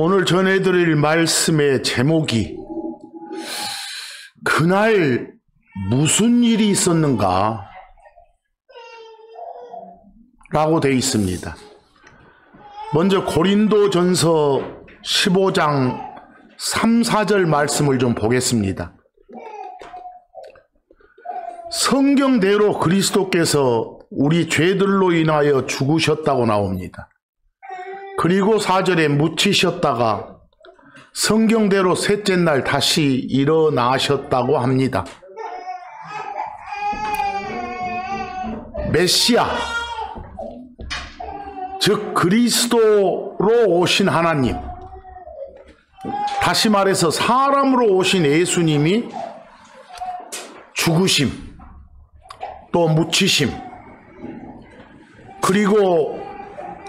오늘 전해드릴 말씀의 제목이 그날 무슨 일이 있었는가 라고 되어 있습니다. 먼저 고린도전서 15장 3, 4절 말씀을 좀 보겠습니다. 성경대로 그리스도께서 우리 죄들로 인하여 죽으셨다고 나옵니다. 그리고 4절에 묻히셨다가 성경대로 셋째 날 다시 일어나셨다고 합니다. 메시아, 즉 그리스도로 오신 하나님, 다시 말해서 사람으로 오신 예수님이 죽으심, 또 묻히심, 그리고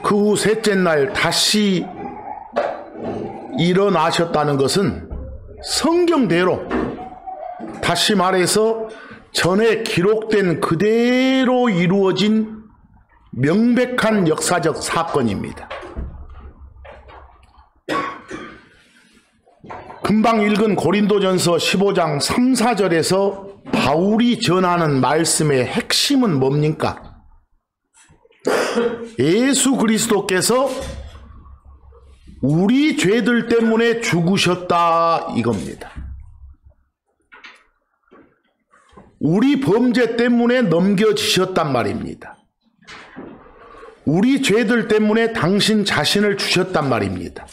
그 후 셋째 날 다시 일어나셨다는 것은 성경대로, 다시 말해서 전에 기록된 그대로 이루어진 명백한 역사적 사건입니다. 금방 읽은 고린도전서 15장 3, 4절에서 바울이 전하는 말씀의 핵심은 뭡니까? 예수 그리스도께서 우리 죄들 때문에 죽으셨다 이겁니다. 우리 범죄 때문에 넘겨지셨단 말입니다. 우리 죄들 때문에 당신 자신을 주셨단 말입니다.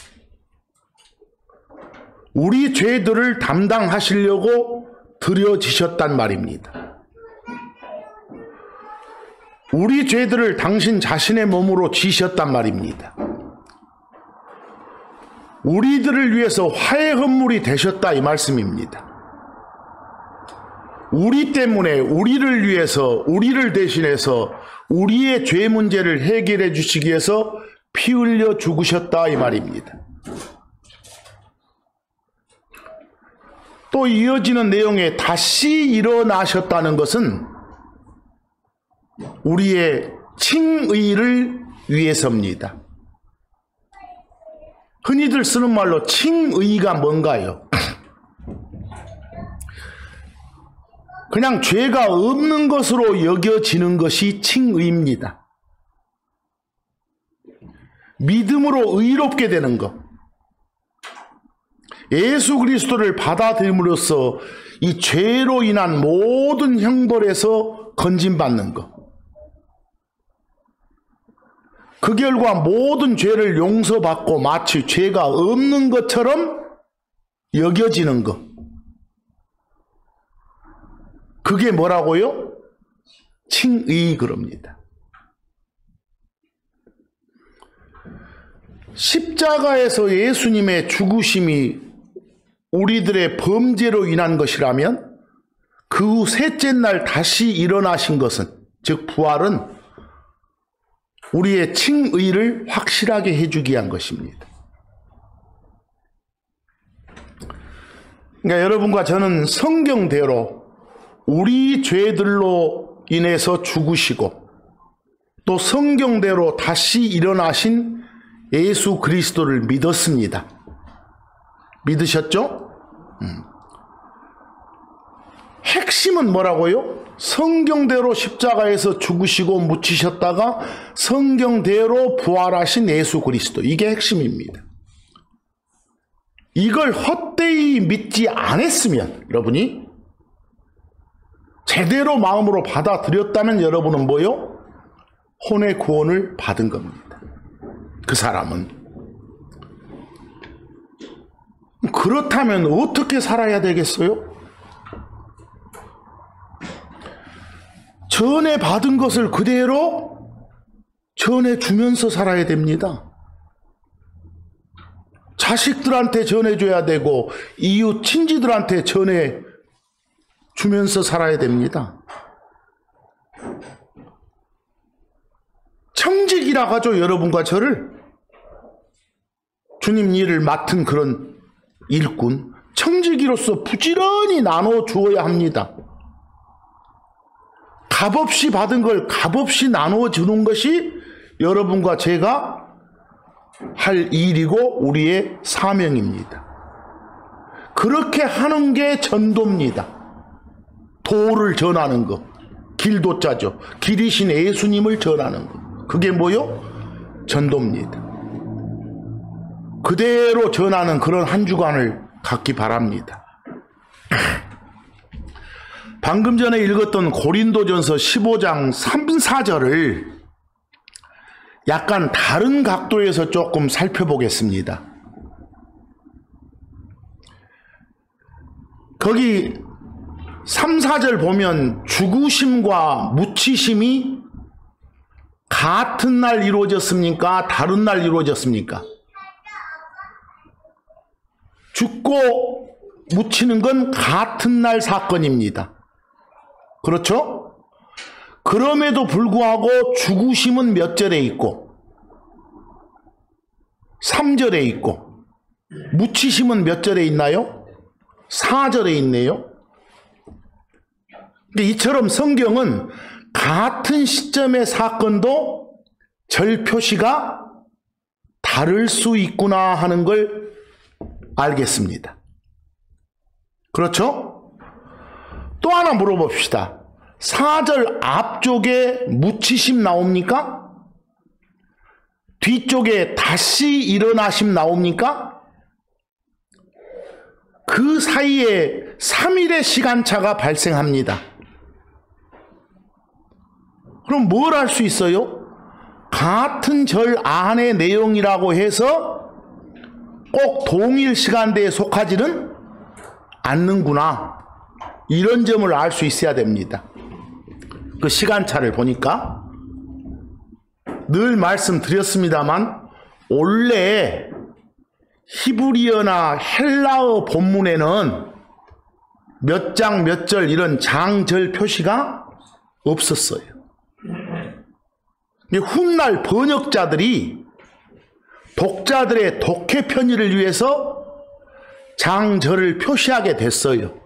우리 죄들을 담당하시려고 들여지셨단 말입니다. 우리 죄들을 당신 자신의 몸으로 지셨단 말입니다. 우리들을 위해서 화해 헌물이 되셨다 이 말씀입니다. 우리 때문에, 우리를 위해서, 우리를 대신해서 우리의 죄 문제를 해결해 주시기 위해서 피 흘려 죽으셨다 이 말입니다. 또 이어지는 내용에 다시 일어나셨다는 것은 우리의 칭의를 위해서입니다. 흔히들 쓰는 말로 칭의가 뭔가요? 그냥 죄가 없는 것으로 여겨지는 것이 칭의입니다. 믿음으로 의롭게 되는 것. 예수 그리스도를 받아들임으로써 이 죄로 인한 모든 형벌에서 건진받는 것. 그 결과 모든 죄를 용서받고 마치 죄가 없는 것처럼 여겨지는 것. 그게 뭐라고요? 칭의 그럽니다. 십자가에서 예수님의 죽으심이 우리들의 범죄로 인한 것이라면 그 후 셋째 날 다시 일어나신 것은, 즉 부활은 우리의 칭의를 확실하게 해주기 위한 것입니다. 그러니까 여러분과 저는 성경대로 우리 죄들로 인해서 죽으시고 또 성경대로 다시 일어나신 예수 그리스도를 믿었습니다. 믿으셨죠? 핵심은 뭐라고요? 성경대로 십자가에서 죽으시고 묻히셨다가 성경대로 부활하신 예수 그리스도, 이게 핵심입니다. 이걸 헛되이 믿지 않았으면, 여러분이 제대로 마음으로 받아들였다면 여러분은 뭐요? 혼의 구원을 받은 겁니다. 그 사람은. 그렇다면 어떻게 살아야 되겠어요? 전에 받은 것을 그대로 전해주면서 살아야 됩니다. 자식들한테 전해줘야 되고 이웃 친지들한테 전해주면서 살아야 됩니다. 청직이라 하죠, 여러분과 저를. 주님 일을 맡은 그런 일꾼, 청지기로서 부지런히 나눠 주어야 합니다. 값없이 받은 걸 값없이 나누어 주는 것이 여러분과 제가 할 일이고 우리의 사명입니다. 그렇게 하는 게 전도입니다. 도를 전하는 것. 길도자죠. 길이신 예수님을 전하는 것. 그게 뭐요? 전도입니다. 그대로 전하는 그런 한 주간을 갖기 바랍니다. 방금 전에 읽었던 고린도전서 15장 3, 4절을 약간 다른 각도에서 조금 살펴보겠습니다. 거기 3, 4절 보면 죽으심과 묻히심이 같은 날 이루어졌습니까? 다른 날 이루어졌습니까? 죽고 묻히는 건 같은 날 사건입니다. 그렇죠? 그럼에도 불구하고 죽으심은 몇 절에 있고 3절에 있고 묻히심은 몇 절에 있나요? 4절에 있네요. 이처럼 성경은 같은 시점의 사건도 절 표시가 다를 수 있구나 하는 걸 알겠습니다. 그렇죠? 또 하나 물어봅시다. 4절 앞쪽에 묻히심 나옵니까? 뒤쪽에 다시 일어나심 나옵니까? 그 사이에 3일의 시간차가 발생합니다. 그럼 뭘 할 수 있어요? 같은 절 안의 내용이라고 해서 꼭 동일 시간대에 속하지는 않는구나. 이런 점을 알 수 있어야 됩니다. 그 시간차를 보니까 늘 말씀드렸습니다만 원래 히브리어나 헬라어 본문에는 몇 장 몇 절 이런 장절 표시가 없었어요. 훗날 번역자들이 독자들의 독해 편의를 위해서 장절을 표시하게 됐어요.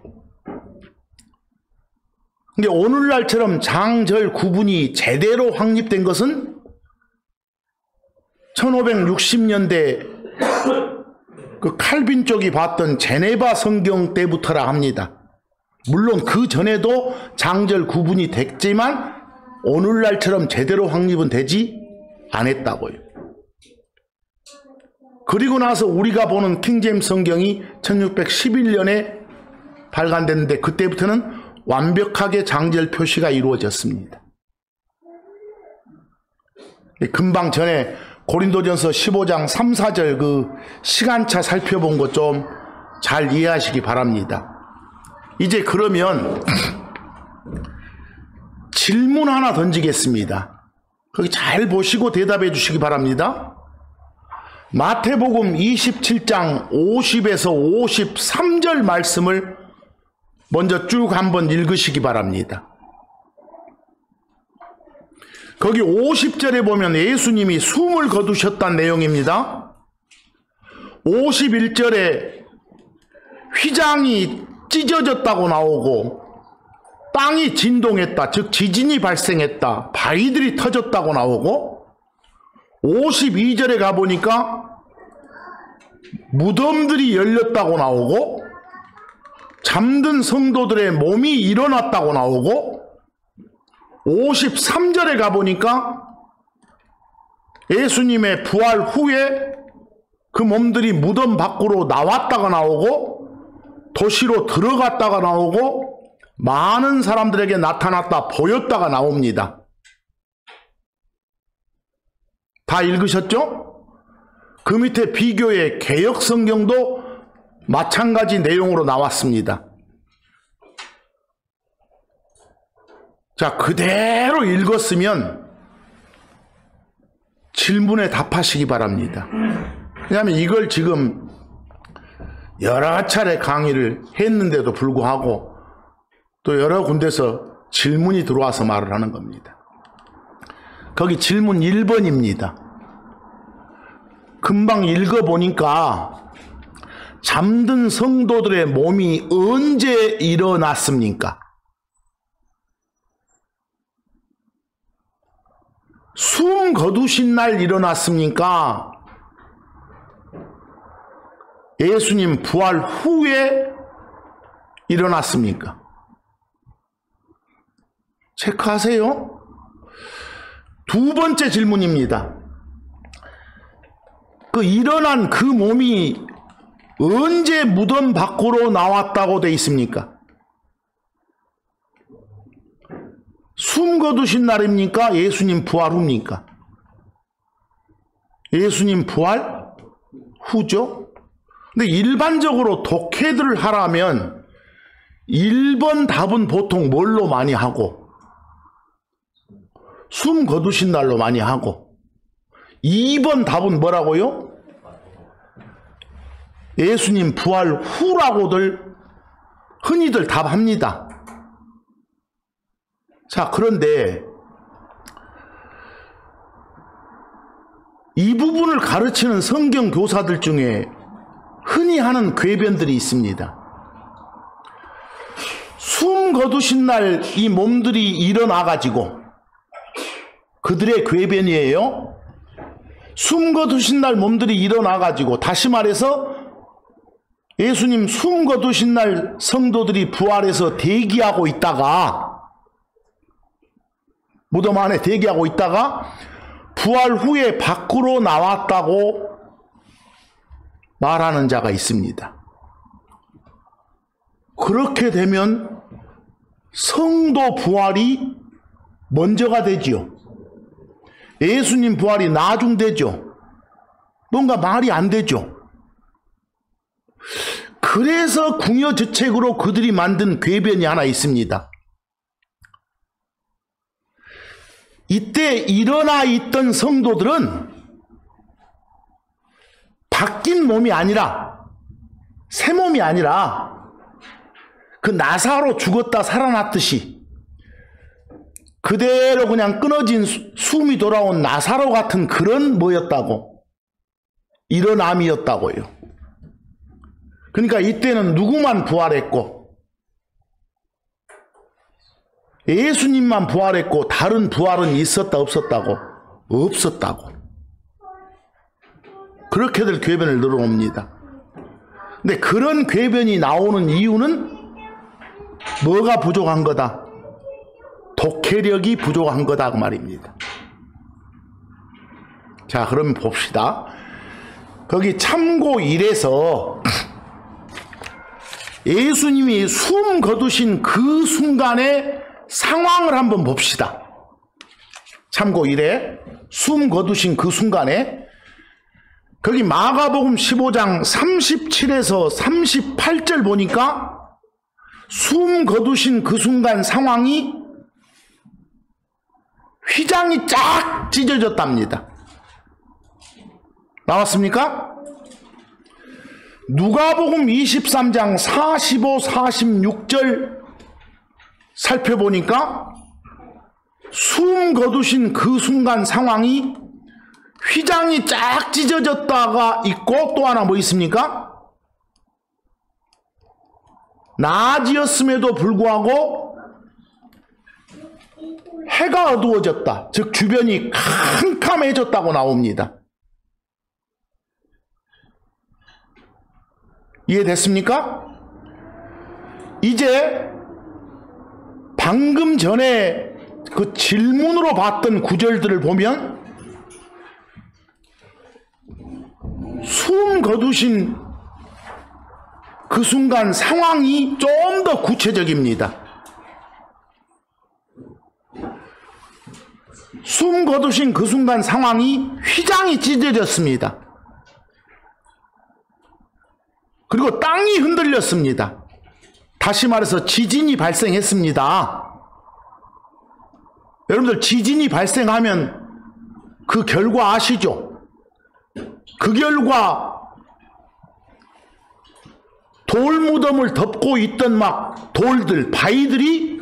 근데 오늘날처럼 장절 구분이 제대로 확립된 것은 1560년대 그 칼빈 쪽이 봤던 제네바 성경 때부터라 합니다. 물론 그 전에도 장절 구분이 됐지만 오늘날처럼 제대로 확립은 되지 않았다고요. 그리고 나서 우리가 보는 킹제임스 성경이 1611년에 발간됐는데 그때부터는 완벽하게 장절 표시가 이루어졌습니다. 금방 전에 고린도전서 15장 3, 4절 그 시간차 살펴본 것 좀 잘 이해하시기 바랍니다. 이제 그러면 질문 하나 던지겠습니다. 거기 잘 보시고 대답해 주시기 바랍니다. 마태복음 27장 50에서 53절 말씀을 먼저 쭉 한번 읽으시기 바랍니다. 거기 50절에 보면 예수님이 숨을 거두셨다는 내용입니다. 51절에 휘장이 찢어졌다고 나오고 땅이 진동했다, 즉 지진이 발생했다, 바위들이 터졌다고 나오고 52절에 가보니까 무덤들이 열렸다고 나오고 잠든 성도들의 몸이 일어났다고 나오고 53절에 가보니까 예수님의 부활 후에 그 몸들이 무덤 밖으로 나왔다가 나오고 도시로 들어갔다가 나오고 많은 사람들에게 나타났다 보였다가 나옵니다. 다 읽으셨죠? 그 밑에 비교의 개역 성경도 마찬가지 내용으로 나왔습니다. 자, 그대로 읽었으면 질문에 답하시기 바랍니다. 왜냐하면 이걸 지금 여러 차례 강의를 했는데도 불구하고 또 여러 군데서 질문이 들어와서 말을 하는 겁니다. 거기 질문 1번입니다. 금방 읽어보니까 잠든 성도들의 몸이 언제 일어났습니까? 숨 거두신 날 일어났습니까? 예수님 부활 후에 일어났습니까? 체크하세요. 두 번째 질문입니다. 일어난 그 몸이 언제 무덤 밖으로 나왔다고 돼 있습니까? 숨 거두신 날입니까? 예수님 부활 후입니까? 예수님 부활 후죠. 근데 일반적으로 독해들을 하라면 1번 답은 보통 뭘로 많이 하고, 숨 거두신 날로 많이 하고, 2번 답은 뭐라고요? 예수님 부활 후라고들 흔히들 답합니다. 자, 그런데 이 부분을 가르치는 성경 교사들 중에 흔히 하는 궤변들이 있습니다. 숨 거두신 날 이 몸들이 일어나가지고, 그들의 궤변이에요. 숨 거두신 날 몸들이 일어나가지고, 다시 말해서 예수님 숨 거두신 날 성도들이 부활해서 대기하고 있다가, 무덤 안에 대기하고 있다가 부활 후에 밖으로 나왔다고 말하는 자가 있습니다. 그렇게 되면 성도 부활이 먼저가 되지요. 예수님 부활이 나중되죠. 뭔가 말이 안 되죠. 그래서 궁여지책으로 그들이 만든 궤변이 하나 있습니다. 이때 일어나 있던 성도들은 바뀐 몸이 아니라, 새 몸이 아니라 그 나사로 죽었다 살아났듯이 그대로 그냥 끊어진 숨이 돌아온 나사로 같은 그런 뭐였다고? 일어남이었다고요. 그러니까 이때는 누구만 부활했고, 예수님만 부활했고, 다른 부활은 있었다 없었다고? 없었다고. 그렇게들 궤변을 늘어옵니다. 근데 그런 궤변이 나오는 이유는 뭐가 부족한 거다? 독해력이 부족한 거다 그 말입니다. 자, 그럼 봅시다. 거기 참고 1에서 예수님이 숨 거두신 그 순간의 상황을 한번 봅시다. 참고 1에 숨 거두신 그 순간에, 거기 마가복음 15장 37에서 38절 보니까 숨 거두신 그 순간 상황이 휘장이 쫙 찢어졌답니다. 나왔습니까? 누가복음 23장 45, 46절 살펴보니까 숨 거두신 그 순간 상황이 휘장이 쫙 찢어졌다가 있고, 또 하나 뭐 있습니까? 낮이었음에도 불구하고 해가 어두워졌다. 즉 주변이 캄캄해졌다고 나옵니다. 이해됐습니까? 이제 방금 전에 그 질문으로 봤던 구절들을 보면 숨 거두신 그 순간 상황이 좀 더 구체적입니다. 숨 거두신 그 순간 상황이 휘장이 찢어졌습니다. 그리고 땅이 흔들렸습니다. 다시 말해서 지진이 발생했습니다. 여러분들 지진이 발생하면 그 결과 아시죠? 그 결과 돌무덤을 덮고 있던 막 돌들, 바위들이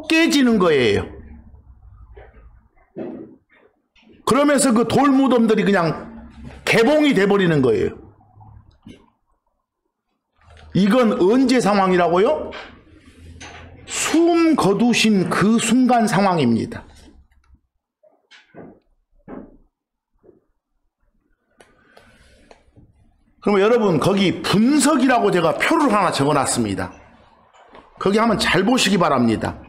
깨지는 거예요. 그러면서 그 돌무덤들이 그냥 개봉이 돼버리는 거예요. 이건 언제 상황이라고요? 숨 거두신 그 순간 상황입니다. 그러면 여러분 거기 분석이라고 제가 표를 하나 적어놨습니다. 거기 한번 잘 보시기 바랍니다.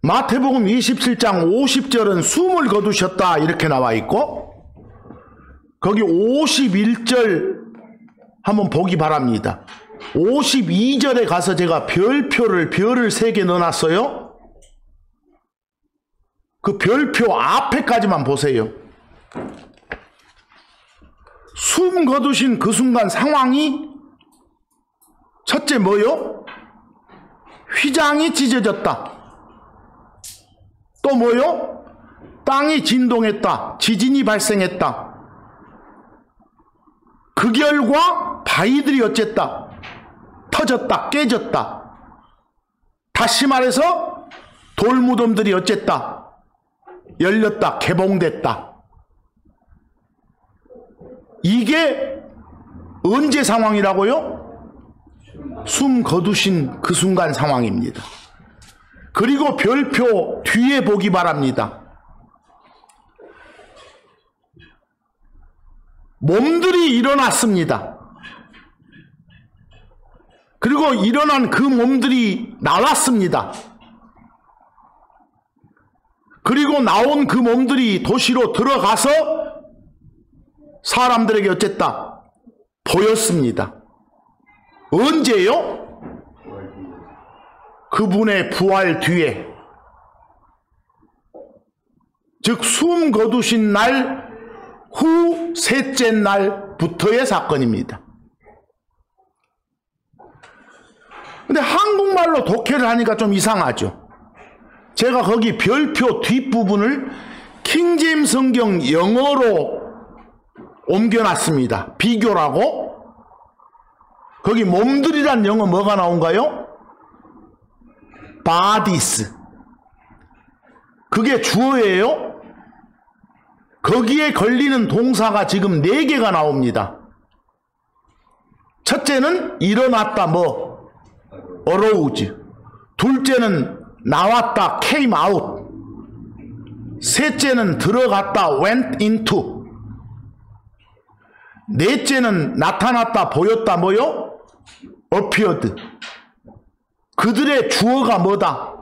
마태복음 27장 50절은 숨을 거두셨다 이렇게 나와 있고, 거기 51절 한번 보기 바랍니다. 52절에 가서 제가 별을 3개 넣어놨어요. 그 별표 앞에까지만 보세요. 숨 거두신 그 순간 상황이 첫째 뭐요? 휘장이 찢어졌다. 또 뭐요? 땅이 진동했다. 지진이 발생했다. 그 결과 바위들이 어쨌다. 터졌다. 깨졌다. 다시 말해서 돌무덤들이 어쨌다. 열렸다. 개봉됐다. 이게 언제 상황이라고요? 숨 거두신 그 순간 상황입니다. 그리고 별표 뒤에 보기 바랍니다. 몸들이 일어났습니다. 그리고 일어난 그 몸들이 나왔습니다. 그리고 나온 그 몸들이 도시로 들어가서 사람들에게 어쨌다? 보였습니다. 언제요? 그분의 부활 뒤에, 즉 숨 거두신 날 후 셋째 날부터의 사건입니다. 근데 한국말로 독해를 하니까 좀 이상하죠. 제가 거기 별표 뒷부분을 킹제임스 성경 영어로 옮겨놨습니다. 비교라고. 거기 몸들이란 영어 뭐가 나온가요? bodies. 그게 주어예요. 거기에 걸리는 동사가 지금 4개가 나옵니다. 첫째는 일어났다 뭐 arose. 둘째는 나왔다 came out. 셋째는 들어갔다 went into. 넷째는 나타났다 보였다 뭐요? appeared. 그들의 주어가 뭐다?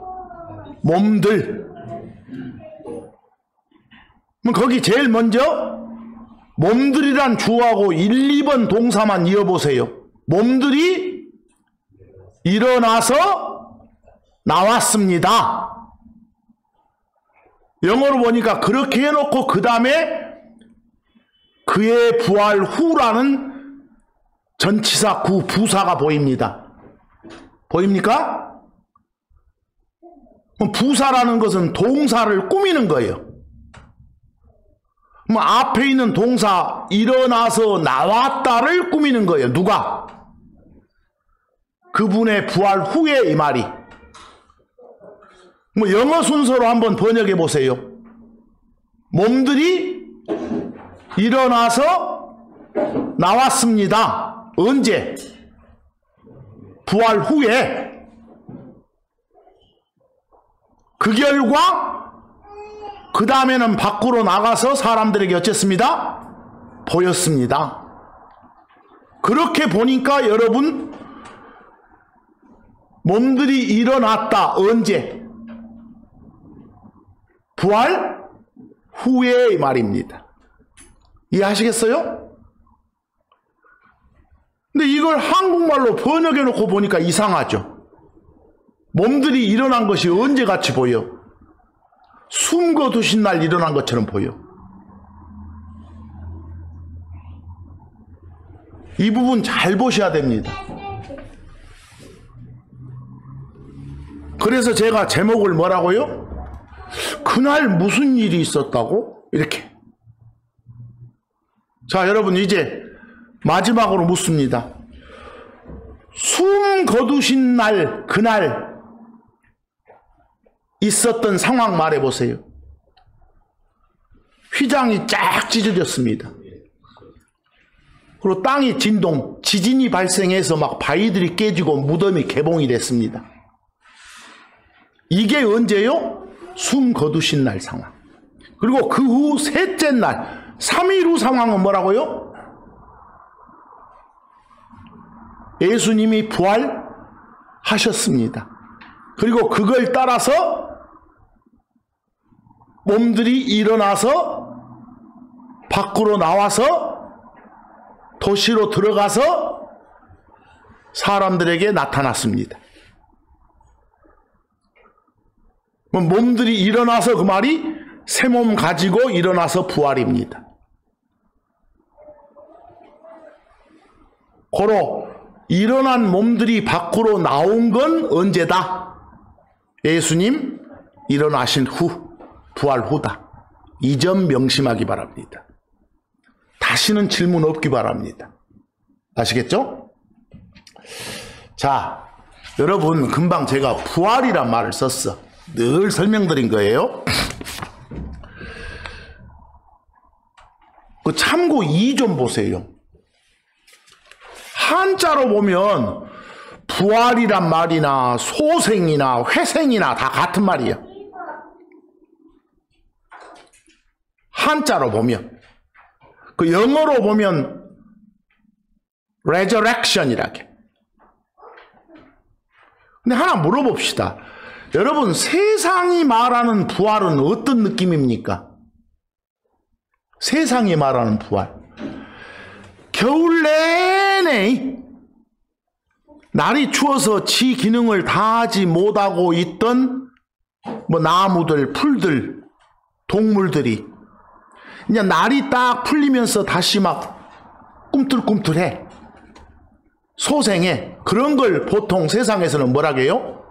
몸들. 그럼 거기 제일 먼저 몸들이란 주어하고 1, 2번 동사만 이어보세요. 몸들이 일어나서 나왔습니다. 영어로 보니까 그렇게 해놓고 그 다음에 그의 부활 후라는 전치사 구 부사가 보입니다. 보입니까? 부사라는 것은 동사를 꾸미는 거예요. 앞에 있는 동사 일어나서 나왔다를 꾸미는 거예요. 누가? 그분의 부활 후에 이 말이. 영어 순서로 한번 번역해 보세요. 몸들이 일어나서 나왔습니다. 언제? 부활 후에. 그 결과 그 다음에는 밖으로 나가서 사람들에게 어쨌습니다? 보였습니다. 그렇게 보니까 여러분 몸들이 일어났다. 언제? 부활 후에 말입니다. 이해하시겠어요? 근데 이걸 한국말로 번역해 놓고 보니까 이상하죠. 몸들이 일어난 것이 언제 같이 보여? 숨 거두신 날 일어난 것처럼 보여. 이 부분 잘 보셔야 됩니다. 그래서 제가 제목을 뭐라고요? 그날 무슨 일이 있었다고? 이렇게. 자, 여러분 이제 마지막으로 묻습니다. 숨 거두신 날, 그날 있었던 상황 말해보세요. 휘장이 쫙 찢어졌습니다. 그리고 땅이 진동, 지진이 발생해서 막 바위들이 깨지고 무덤이 개봉이 됐습니다. 이게 언제요? 숨 거두신 날 상황. 그리고 그 후 셋째 날, 3일 후 상황은 뭐라고요? 예수님이 부활하셨습니다. 그리고 그걸 따라서 몸들이 일어나서 밖으로 나와서 도시로 들어가서 사람들에게 나타났습니다. 몸들이 일어나서 그 말이 새 몸 가지고 일어나서 부활입니다. 고로 일어난 몸들이 밖으로 나온 건 언제다? 예수님 일어나신 후, 부활 후다. 이 점 명심하기 바랍니다. 다시는 질문 없기 바랍니다. 아시겠죠? 자, 여러분 금방 제가 부활이란 말을 썼어. 늘 설명드린 거예요. 그 참고 2 좀 보세요. 한자로 보면 부활이란 말이나 소생이나 회생이나 다 같은 말이야. 한자로 보면. 그 영어로 보면 resurrection이라게. 근데 하나 물어봅시다. 여러분, 세상이 말하는 부활은 어떤 느낌입니까? 세상이 말하는 부활. 겨울 내내 날이 추워서 지 기능을 다하지 못하고 있던 나무들, 풀들, 동물들이 이제 날이 딱 풀리면서 다시 막 꿈틀꿈틀해. 소생해. 그런 걸 보통 세상에서는 뭐라고 해요?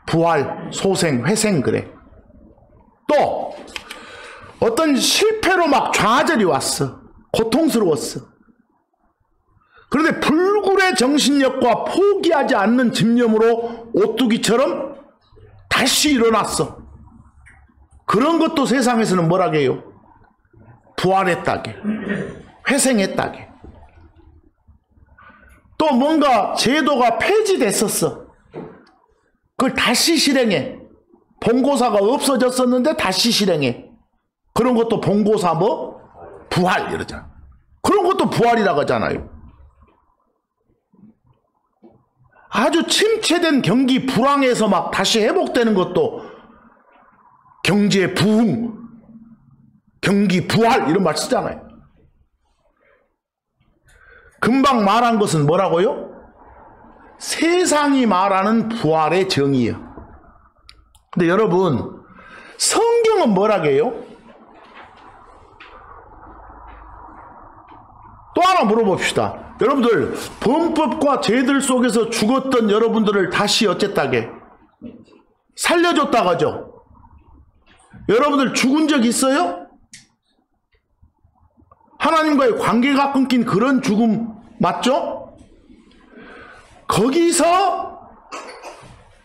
부활, 소생, 회생 그래. 또 어떤 실패로 막 좌절이 왔어. 고통스러웠어. 그런데 불굴의 정신력과 포기하지 않는 집념으로 오뚜기처럼 다시 일어났어. 그런 것도 세상에서는 뭐라고 해요? 부활했다게. 회생했다게. 또 뭔가 제도가 폐지됐었어. 그걸 다시 실행해. 본고사가 없어졌었는데 다시 실행해. 그런 것도 본고사 부활 이러잖아. 그런 것도 부활이라고 하잖아요. 아주 침체된 경기 불황에서 막 다시 회복되는 것도 경제 부흥, 경기 부활 이런 말 쓰잖아요. 금방 말한 것은 뭐라고요? 세상이 말하는 부활의 정의예요. 근데 여러분, 성경은 뭐라고 해요? 또 하나 물어봅시다. 여러분들, 범법과 죄들 속에서 죽었던 여러분들을 다시 어쨌다게 살려줬다고 하죠. 여러분들 죽은 적 있어요? 하나님과의 관계가 끊긴 그런 죽음 맞죠? 거기서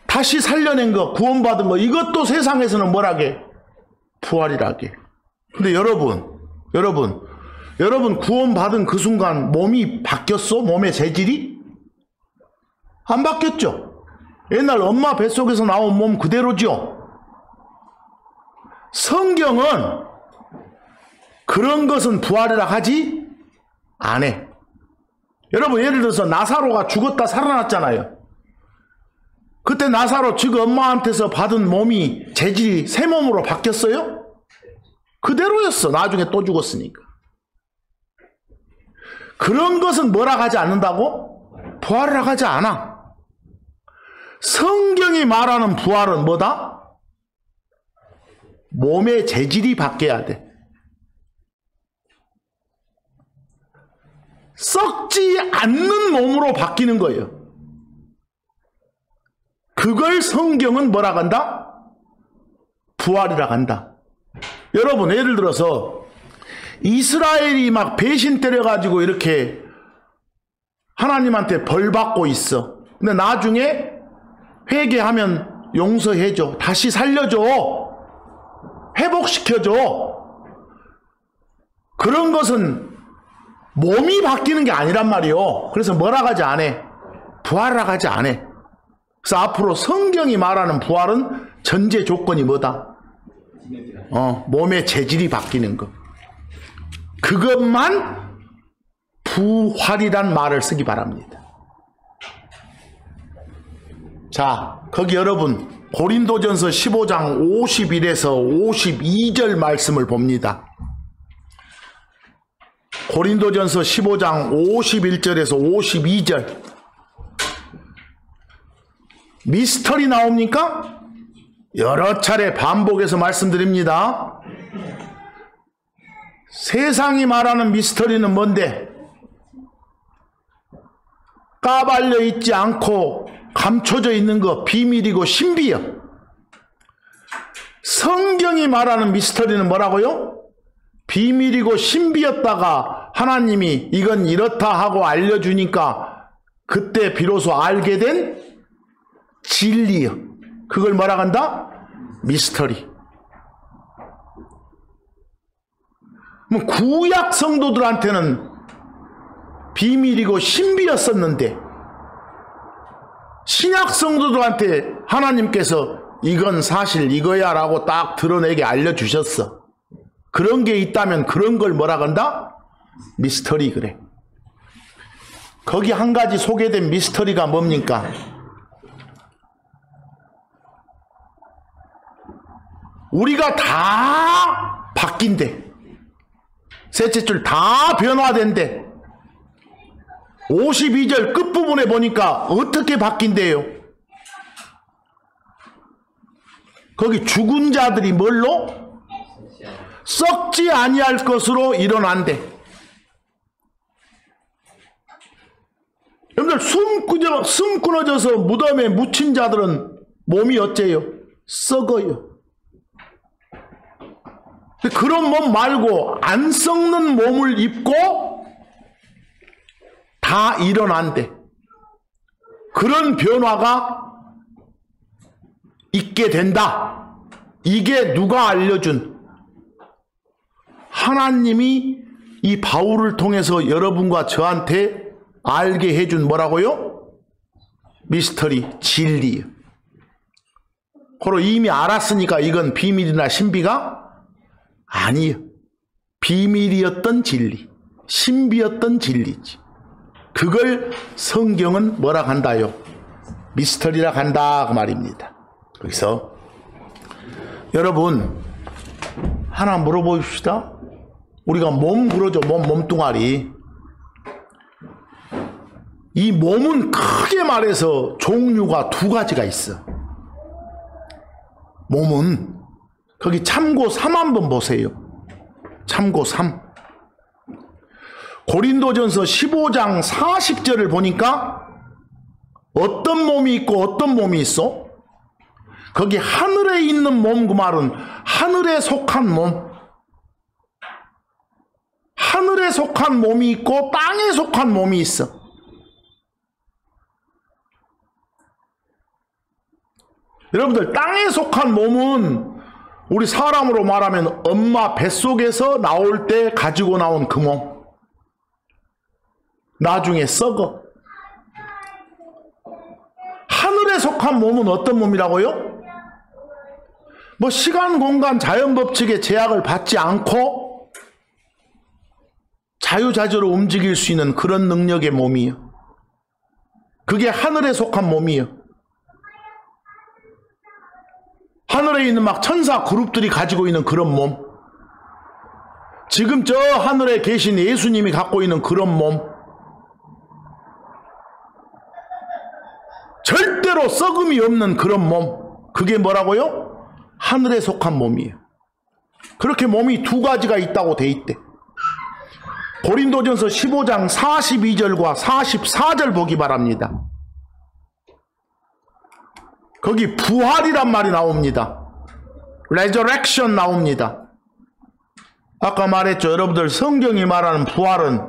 다시 살려낸 거, 구원받은 거, 이것도 세상에서는 뭐라게? 부활이라게. 근데 여러분 구원받은 그 순간 몸이 바뀌었어? 몸의 재질이? 안 바뀌었죠? 옛날 엄마 뱃속에서 나온 몸 그대로죠? 성경은 그런 것은 부활이라 하지 안 해. 여러분, 예를 들어서 나사로가 죽었다 살아났잖아요. 그때 나사로 즉 엄마한테서 받은 몸이 재질이 새 몸으로 바뀌었어요? 그대로였어. 나중에 또 죽었으니까. 그런 것은 뭐라 하지 않는다고? 부활이라 하지 않아. 성경이 말하는 부활은 뭐다? 몸의 재질이 바뀌어야 돼. 썩지 않는 몸으로 바뀌는 거예요. 그걸 성경은 뭐라 한다? 부활이라 한다. 여러분, 예를 들어서 이스라엘이 막 배신 때려가지고 이렇게 하나님한테 벌 받고 있어. 근데 나중에 회개하면 용서해줘. 다시 살려줘. 회복시켜줘. 그런 것은 몸이 바뀌는 게 아니란 말이요. 그래서 뭐라 하지 않아? 부활이라 하지 않아. 그래서 앞으로 성경이 말하는 부활은 전제 조건이 뭐다? 몸의 재질이 바뀌는 것. 그것만 부활이란 말을 쓰기 바랍니다. 자, 거기 여러분 고린도전서 15장 51에서 52절 말씀을 봅니다. 고린도전서 15장 51절에서 52절. 미스터리 나옵니까? 여러 차례 반복해서 말씀드립니다. 세상이 말하는 미스터리는 뭔데? 까발려 있지 않고 감춰져 있는 거 비밀이고 신비여. 성경이 말하는 미스터리는 뭐라고요? 비밀이고 신비였다가 하나님이 이건 이렇다 하고 알려주니까 그때 비로소 알게 된 진리여. 그걸 뭐라고 한다? 미스터리. 구약 성도들한테는 비밀이고 신비였었는데 신약 성도들한테 하나님께서 이건 사실 이거야 라고 딱 드러내게 알려주셨어. 그런 게 있다면 그런 걸 뭐라고 한다? 미스터리. 그래. 거기 한 가지 소개된 미스터리가 뭡니까? 우리가 다 바뀐대. 셋째 줄 다 변화된대. 52절 끝부분에 보니까 어떻게 바뀐대요? 거기 죽은 자들이 뭘로? 썩지 아니할 것으로 일어난대. 여러분들 숨 끊어져서 무덤에 묻힌 자들은 몸이 어째요? 썩어요. 그런 몸 말고 안 썩는 몸을 입고 다 일어난대. 그런 변화가 있게 된다. 이게 누가 알려준? 하나님이 이 바울을 통해서 여러분과 저한테 알게 해준 뭐라고요? 미스터리, 진리. 그리고 이미 알았으니까 이건 비밀이나 신비가 아니에요. 비밀이었던 진리, 신비였던 진리지. 그걸 성경은 뭐라 한다요? 미스터리라 한다 그 말입니다. 여기서 여러분 하나 물어봅시다. 우리가 몸 그러죠. 몸뚱아리. 이 몸은 크게 말해서 종류가 두 가지가 있어. 몸은 거기 참고 3 한번 보세요. 참고 3. 고린도전서 15장 40절을 보니까 어떤 몸이 있고 어떤 몸이 있어? 거기 하늘에 있는 몸 그 말은 하늘에 속한 몸. 하늘에 속한 몸이 있고 땅에 속한 몸이 있어. 여러분들 땅에 속한 몸은 우리 사람으로 말하면 엄마 뱃속에서 나올 때 가지고 나온 그 몸. 나중에 썩어. 하늘에 속한 몸은 어떤 몸이라고요? 뭐 시간, 공간, 자연법칙의 제약을 받지 않고 자유자재로 움직일 수 있는 그런 능력의 몸이에요. 그게 하늘에 속한 몸이에요. 하늘에 있는 막 천사 그룹들이 가지고 있는 그런 몸. 지금 저 하늘에 계신 예수님이 갖고 있는 그런 몸. 절대로 썩음이 없는 그런 몸. 그게 뭐라고요? 하늘에 속한 몸이에요. 그렇게 몸이 두 가지가 있다고 돼 있대. 고린도전서 15장 42절과 44절 보기 바랍니다. 거기 부활이란 말이 나옵니다. resurrection 나옵니다. 아까 말했죠. 여러분들 성경이 말하는 부활은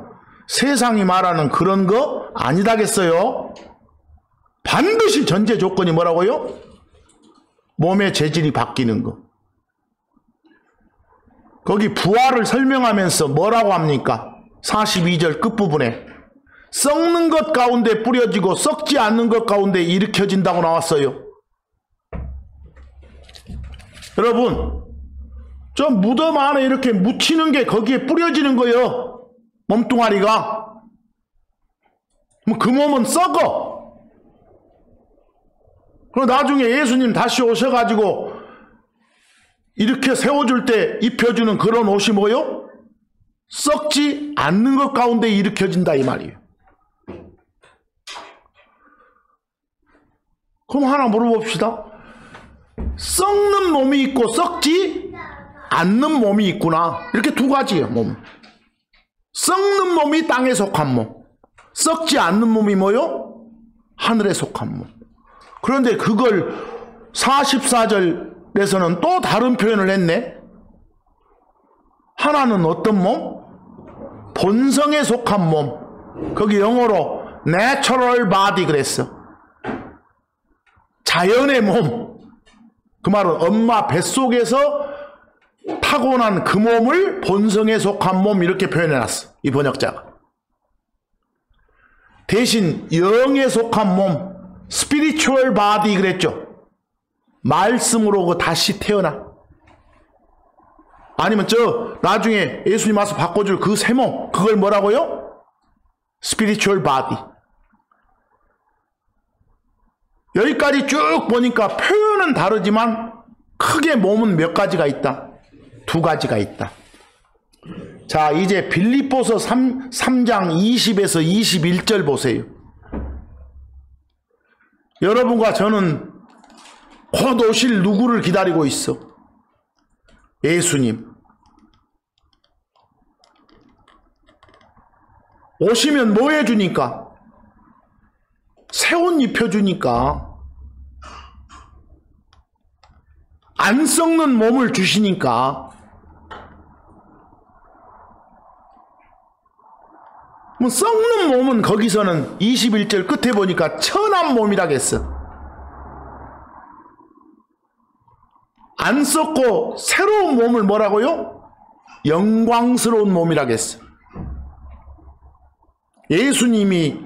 세상이 말하는 그런 거 아니다겠어요? 반드시 전제 조건이 뭐라고요? 몸의 재질이 바뀌는 거. 거기 부활을 설명하면서 뭐라고 합니까? 42절 끝부분에 썩는 것 가운데 뿌려지고 썩지 않는 것 가운데 일으켜진다고 나왔어요. 여러분, 저 무덤 안에 이렇게 묻히는 게 거기에 뿌려지는 거예요. 몸뚱아리가. 그 몸은 썩어. 그럼 나중에 예수님 다시 오셔가지고 이렇게 세워줄 때 입혀주는 그런 옷이 뭐요? 썩지 않는 것 가운데 일으켜진다 이 말이에요. 그럼 하나 물어봅시다. 썩는 몸이 있고 썩지 않는 몸이 있구나. 이렇게 두 가지예요. 몸. 썩는 몸이 땅에 속한 몸, 썩지 않는 몸이 뭐요? 하늘에 속한 몸. 그런데 그걸 44절에서는 또 다른 표현을 했네. 하나는 어떤 몸? 본성에 속한 몸. 거기 영어로 natural body 그랬어. 자연의 몸. 그 말은 엄마 뱃속에서 타고난 그 몸을 본성에 속한 몸 이렇게 표현해놨어. 이 번역자가. 대신 영에 속한 몸 spiritual body 그랬죠. 말씀으로 다시 태어나. 아니면 저 나중에 예수님 와서 바꿔줄 그 새 몸 그걸 뭐라고요? spiritual body. 여기까지 쭉 보니까 표현은 다르지만 크게 몸은 몇 가지가 있다? 두 가지가 있다. 자, 이제 빌립보서 3장 20에서 21절 보세요. 여러분과 저는 곧 오실 누구를 기다리고 있어? 예수님. 오시면 뭐 해주니까? 새 옷 입혀주니까. 안 썩는 몸을 주시니까. 뭐 썩는 몸은 거기서는 21절 끝에 보니까 천한 몸이라겠어. 안 썩고 새로운 몸을 뭐라고요? 영광스러운 몸이라겠어. 예수님이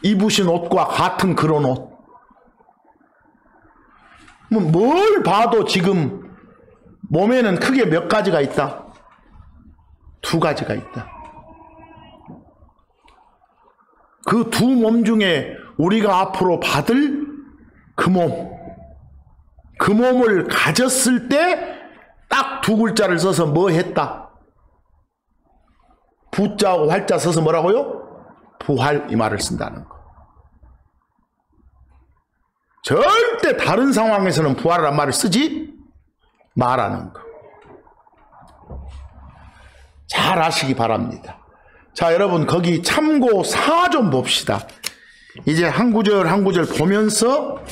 입으신 옷과 같은 그런 옷. 뭘 봐도 지금 몸에는 크게 몇 가지가 있다? 두 가지가 있다. 그 두 몸 중에 우리가 앞으로 받을 그 몸, 그 몸을 가졌을 때 딱 두 글자를 써서 뭐 했다? 부자하고 활자 써서 뭐라고요? 부활 이 말을 쓴다는 거. 절대 다른 상황에서는 부활이란 말을 쓰지 말라는 거. 잘 아시기 바랍니다. 자, 여러분 거기 참고 4 좀 봅시다. 이제 한 구절 한 구절 보면서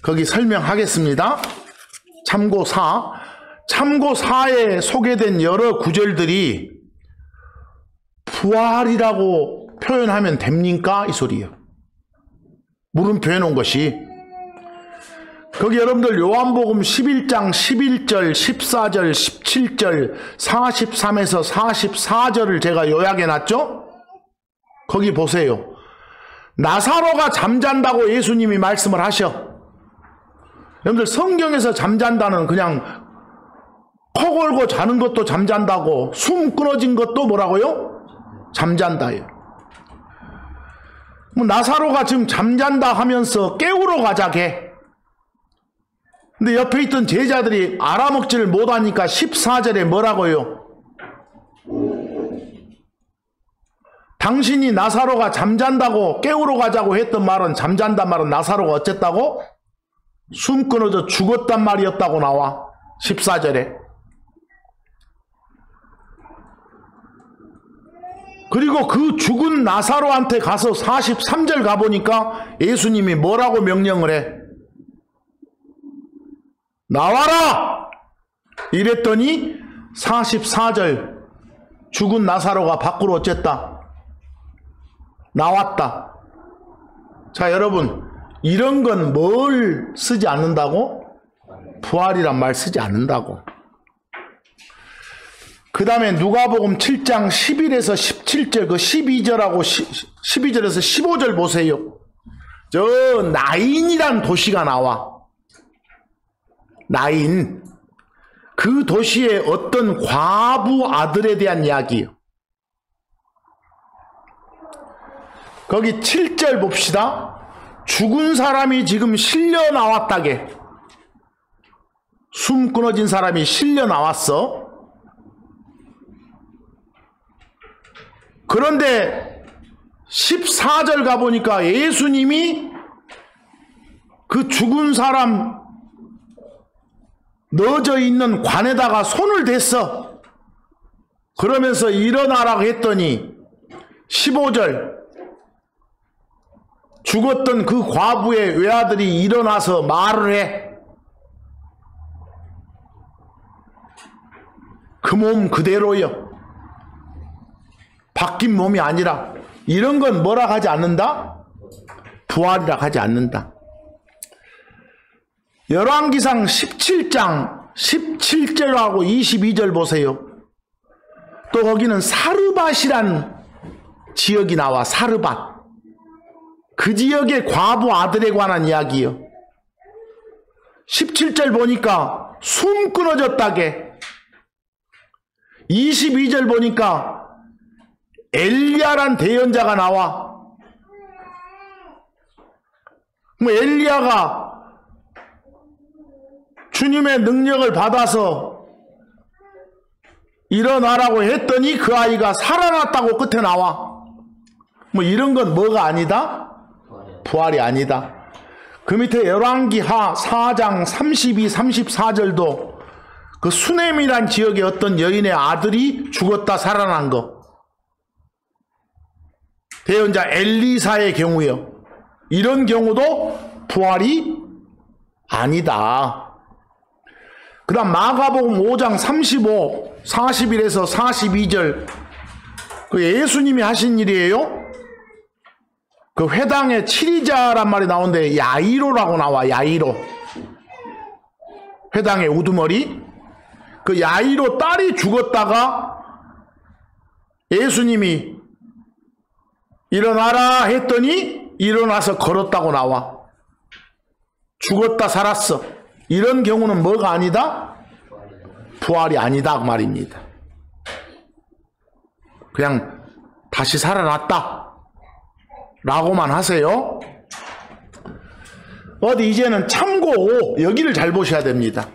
거기 설명하겠습니다. 참고 4. 참고 4에 소개된 여러 구절들이 부활이라고 표현하면 됩니까? 이 소리예요. 물음표 해놓은 것이. 거기 여러분들 요한복음 11장 11절, 14절, 17절, 43에서 44절을 제가 요약해놨죠? 거기 보세요. 나사로가 잠잔다고 예수님이 말씀을 하셔. 여러분들 성경에서 잠잔다는 그냥 코 골고 자는 것도 잠잔다고, 숨 끊어진 것도 뭐라고요? 잠잔다예요. 나사로가 지금 잠잔다 하면서 깨우러 가자게. 근데 옆에 있던 제자들이 알아먹지를 못하니까 14절에 뭐라고요? 당신이 나사로가 잠잔다고 깨우러 가자고 했던 말은, 잠잔단 말은 나사로가 어쨌다고? 숨 끊어져 죽었단 말이었다고 나와. 14절에. 그리고 그 죽은 나사로한테 가서 43절 가보니까 예수님이 뭐라고 명령을 해? 나와라! 이랬더니 44절 죽은 나사로가 밖으로 어쨌다? 나왔다. 자, 여러분 이런 건 뭘 쓰지 않는다고? 부활이란 말 쓰지 않는다고. 그 다음에 누가복음 7장 11에서 17절 그 12절하고 12절에서 15절 보세요. 저 나인이란 도시가 나와. 나인. 그 도시의 어떤 과부 아들에 대한 이야기예요. 거기 7절 봅시다. 죽은 사람이 지금 실려 나왔다게. 숨 끊어진 사람이 실려 나왔어. 그런데 14절 가보니까 예수님이 그 죽은 사람 넣어져 있는 관에다가 손을 댔어. 그러면서 일어나라고 했더니 15절 죽었던 그 과부의 외아들이 일어나서 말을 해. 그 몸 그대로요. 바뀐 몸이 아니라. 이런 건 뭐라 하지 않는다? 부활이라 하지 않는다. 열왕기상 17장 17절하고 22절 보세요. 또 거기는 사르밧이란 지역이 나와. 사르밧. 그 지역의 과부 아들에 관한 이야기요. 17절 보니까 숨 끊어졌다게. 22절 보니까 엘리야란 대언자가 나와. 뭐 엘리야가 주님의 능력을 받아서 일어나라고 했더니 그 아이가 살아났다고 끝에 나와. 뭐 이런 건 뭐가 아니다? 부활이 아니다. 그 밑에 열왕기하 4장 32, 34절도 그 수넴이란 지역의 어떤 여인의 아들이 죽었다 살아난 거. 대언자 엘리사의 경우요. 이런 경우도 부활이 아니다. 그 다음 마가복음 5장 35, 41에서 42절 그 예수님이 하신 일이에요. 그 회당에 치리자란 말이 나오는데 야이로라고 나와. 야이로. 회당의 우두머리. 그 야이로 딸이 죽었다가 예수님이 일어나라 했더니 일어나서 걸었다고 나와. 죽었다 살았어. 이런 경우는 뭐가 아니다? 부활이 아니다 그 말입니다. 그냥 다시 살아났다 라고만 하세요. 어디 이제는 참고 5 여기를 잘 보셔야 됩니다.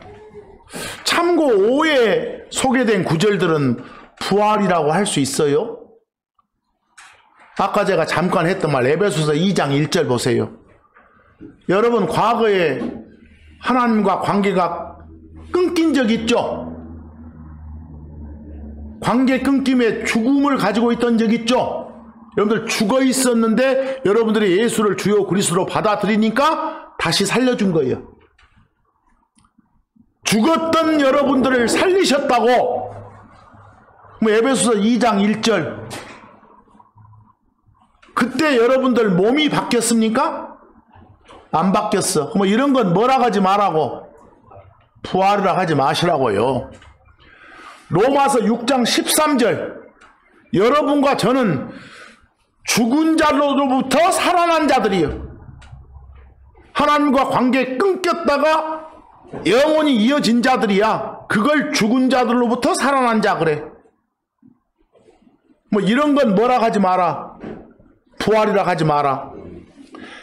참고 5에 소개된 구절들은 부활이라고 할 수 있어요? 아까 제가 잠깐 했던 말 에베소서 2장 1절 보세요. 여러분 과거에 하나님과 관계가 끊긴 적 있죠? 관계 끊김에 죽음을 가지고 있던 적 있죠? 여러분들 죽어 있었는데 여러분들이 예수를 주요 그리스도로 받아들이니까 다시 살려준 거예요. 죽었던 여러분들을 살리셨다고. 뭐 에베소서 2장 1절. 그때 여러분들 몸이 바뀌었습니까? 안 바뀌었어. 뭐 이런 건 뭐라 하지 말라고? 부활이라 하지 마시라고요. 로마서 6장 13절. 여러분과 저는 죽은 자로부터 살아난 자들이요. 하나님과 관계 끊겼다가 영원히 이어진 자들이야. 그걸 죽은 자들로부터 살아난 자 그래. 뭐 이런 건 뭐라 하지 마라. 부활이라 하지 마라.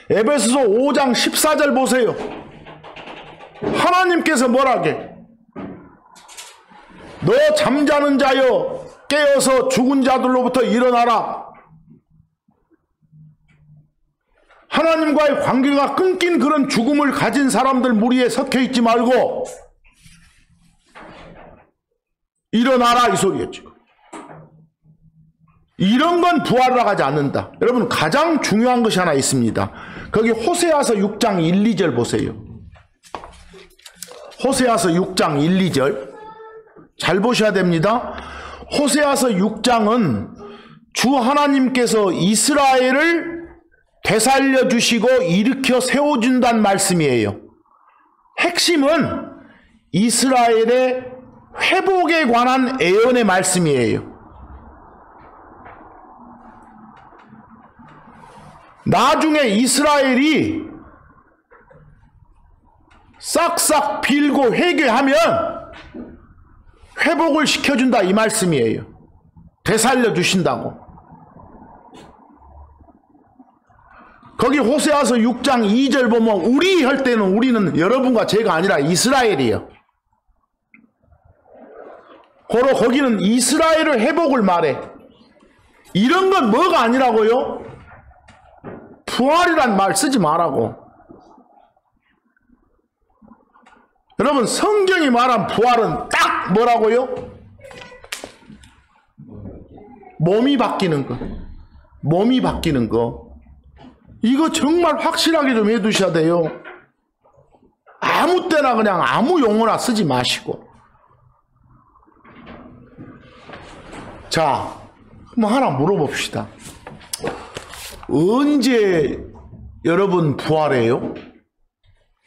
에베소서 5장 14절 보세요. 하나님께서 뭐라게? 너 잠자는 자여 깨어서 죽은 자들로부터 일어나라. 하나님과의 관계가 끊긴 그런 죽음을 가진 사람들 무리에 섞여 있지 말고 일어나라 이 소리였죠. 이런 건 부활이라고 하지 않는다. 여러분 가장 중요한 것이 하나 있습니다. 거기 호세아서 6장 1, 2절 보세요. 호세아서 6장 1, 2절 잘 보셔야 됩니다. 호세아서 6장은 주 하나님께서 이스라엘을 되살려 주시고 일으켜 세워준다는 말씀이에요. 핵심은 이스라엘의 회복에 관한 예언의 말씀이에요. 나중에 이스라엘이 싹싹 빌고 회개하면 회복을 시켜준다 이 말씀이에요. 되살려 주신다고. 거기 호세아서 6장 2절 보면 우리 할 때는 우리는 여러분과 제가 아니라 이스라엘이에요. 고로 거기는 이스라엘의 회복을 말해. 이런 건 뭐가 아니라고요? 부활이란 말 쓰지 말라고. 여러분 성경이 말한 부활은 딱 뭐라고요? 몸이 바뀌는 거. 몸이 바뀌는 거. 이거 정말 확실하게 좀 해두셔야 돼요. 아무 때나 그냥 아무 용어나 쓰지 마시고. 자, 한번 하나 물어봅시다. 언제 여러분 부활해요?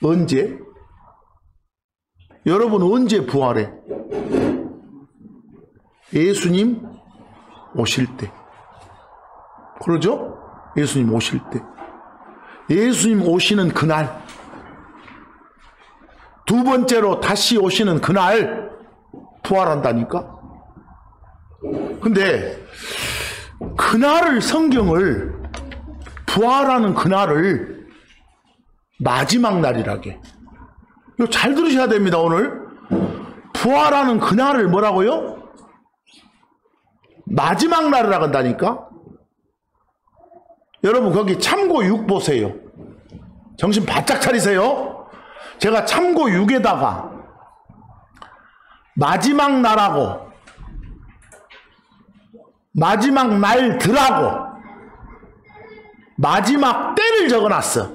언제? 여러분 언제 부활해? 예수님 오실 때. 그러죠? 예수님 오실 때. 예수님 오시는 그날. 두 번째로 다시 오시는 그날 부활한다니까? 근데 그날을 성경을 부활하는 그날을 마지막 날이라게. 이거 잘 들으셔야 됩니다. 오늘 부활하는 그날을 뭐라고요? 마지막 날이라고 한다니까? 여러분 거기 참고 6 보세요. 정신 바짝 차리세요. 제가 참고 6에다가 마지막 날하고 마지막 날들하고 마지막 때를 적어놨어.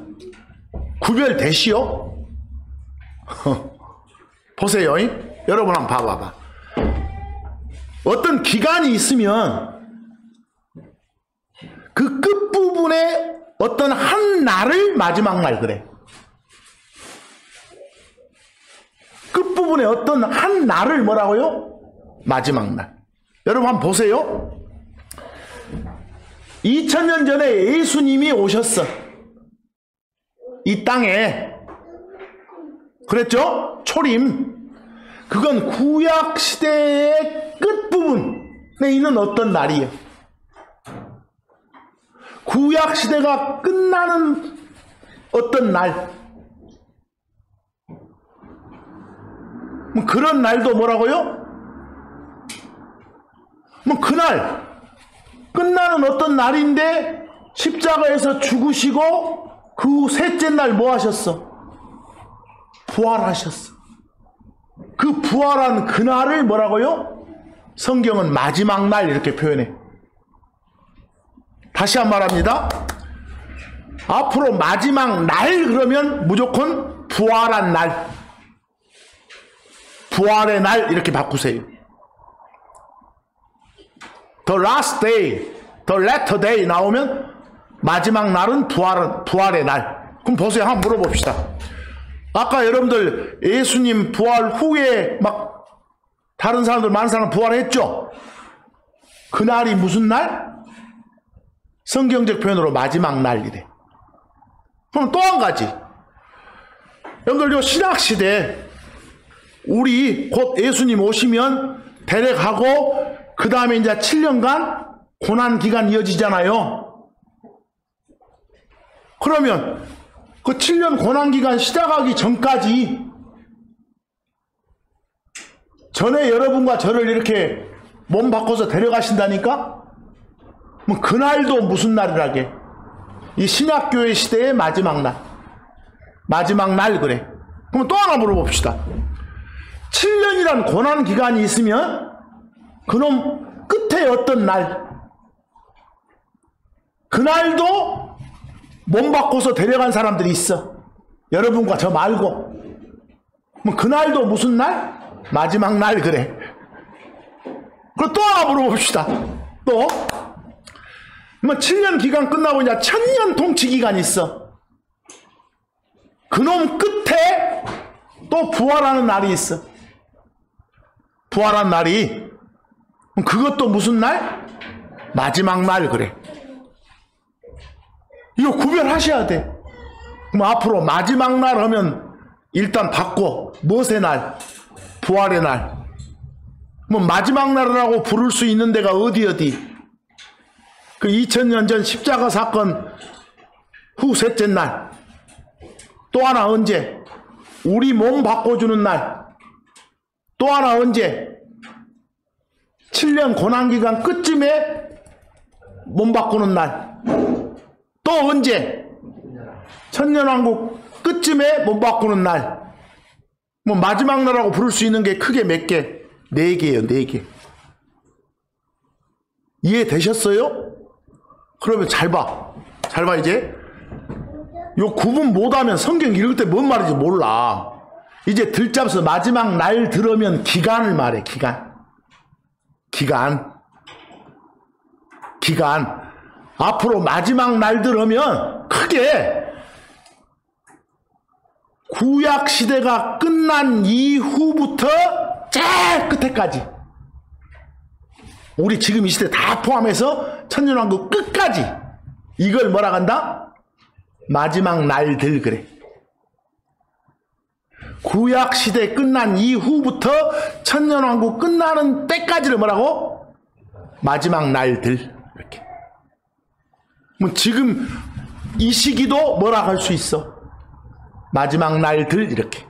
구별되시오? 보세요. 여러분 한번 봐봐봐. 어떤 기간이 있으면 그 끝부분에 어떤 한 날을 마지막 날 그래. 끝부분에 어떤 한 날을 뭐라고요? 마지막 날. 여러분 한번 보세요. 2000년 전에 예수님이 오셨어. 이 땅에. 그랬죠? 초림. 그건 구약시대의 끝부분에 있는 어떤 날이에요. 구약시대가 끝나는 어떤 날. 그런 날도 뭐라고요? 그날 끝나는 어떤 날인데 십자가에서 죽으시고 그 셋째 날 뭐 하셨어? 부활하셨어. 그 부활한 그날을 뭐라고요? 성경은 마지막 날 이렇게 표현해. 다시 한 번 말합니다. 앞으로 마지막 날 그러면 무조건 부활한 날, 부활의 날 이렇게 바꾸세요. The last day, the latter day 나오면 마지막 날은 부활의 날. 그럼 보세요. 한번 물어봅시다. 아까 여러분들 예수님 부활 후에 막 다른 사람들 많은 사람 부활했죠? 그날이 무슨 날? 성경적 표현으로 마지막 날이래. 그럼 또 한 가지. 여러분들 요 신약시대 우리 곧 예수님 오시면 대략하고 그 다음에 이제 7년간 고난기간 이어지잖아요. 그러면 그 7년 고난기간 시작하기 전까지 전에 여러분과 저를 이렇게 몸 바꿔서 데려가신다니까? 뭐 그날도 무슨 날이라게? 이 신약교회 시대의 마지막 날. 마지막 날 그래. 그럼 또 하나 물어봅시다. 7년이란 고난기간이 있으면 그놈 끝에 어떤 날, 그날도 몸 바꿔서 데려간 사람들이 있어. 여러분과 저 말고. 뭐 그날도 무슨 날? 마지막 날 그래. 그럼 또 하나 물어봅시다. 또 뭐 7년 기간 끝나고 이제 1000년 통치 기간이 있어. 그놈 끝에 또 부활하는 날이 있어. 부활한 날이. 그것도 무슨 날? 마지막 날 그래. 이거 구별하셔야 돼. 그럼 앞으로 마지막 날 하면 일단 바꿔. 무엇의 날? 부활의 날. 뭐 마지막 날이라고 부를 수 있는 데가 어디? 그 2000년 전 십자가 사건 후 셋째 날. 또 하나 언제? 우리 몸 바꿔주는 날. 또 하나 언제? 7년 고난기간 끝쯤에 몸 바꾸는 날. 또 언제? 천년왕국 끝쯤에 몸 바꾸는 날. 뭐 마지막 날이라고 부를 수 있는 게 크게 몇 개? 4개예요, 4개. 이해되셨어요? 그러면 잘 봐. 잘 봐, 이제. 요 구분 못하면 성경 읽을 때 뭔 말인지 몰라. 이제 들잡서 마지막 날 들으면 기간을 말해, 기간. 기간. 앞으로 마지막 날 들으면 크게 구약 시대가 끝난 이후부터 제일 끝에까지. 우리 지금 이 시대 다 포함해서 천년왕국 끝까지. 이걸 뭐라 한다? 마지막 날들 그래. 구약 시대 끝난 이후부터 천년왕국 끝나는 때까지를 뭐라고? 마지막 날들. 이렇게. 뭐 지금 이 시기도 뭐라 할 수 있어? 마지막 날들 이렇게.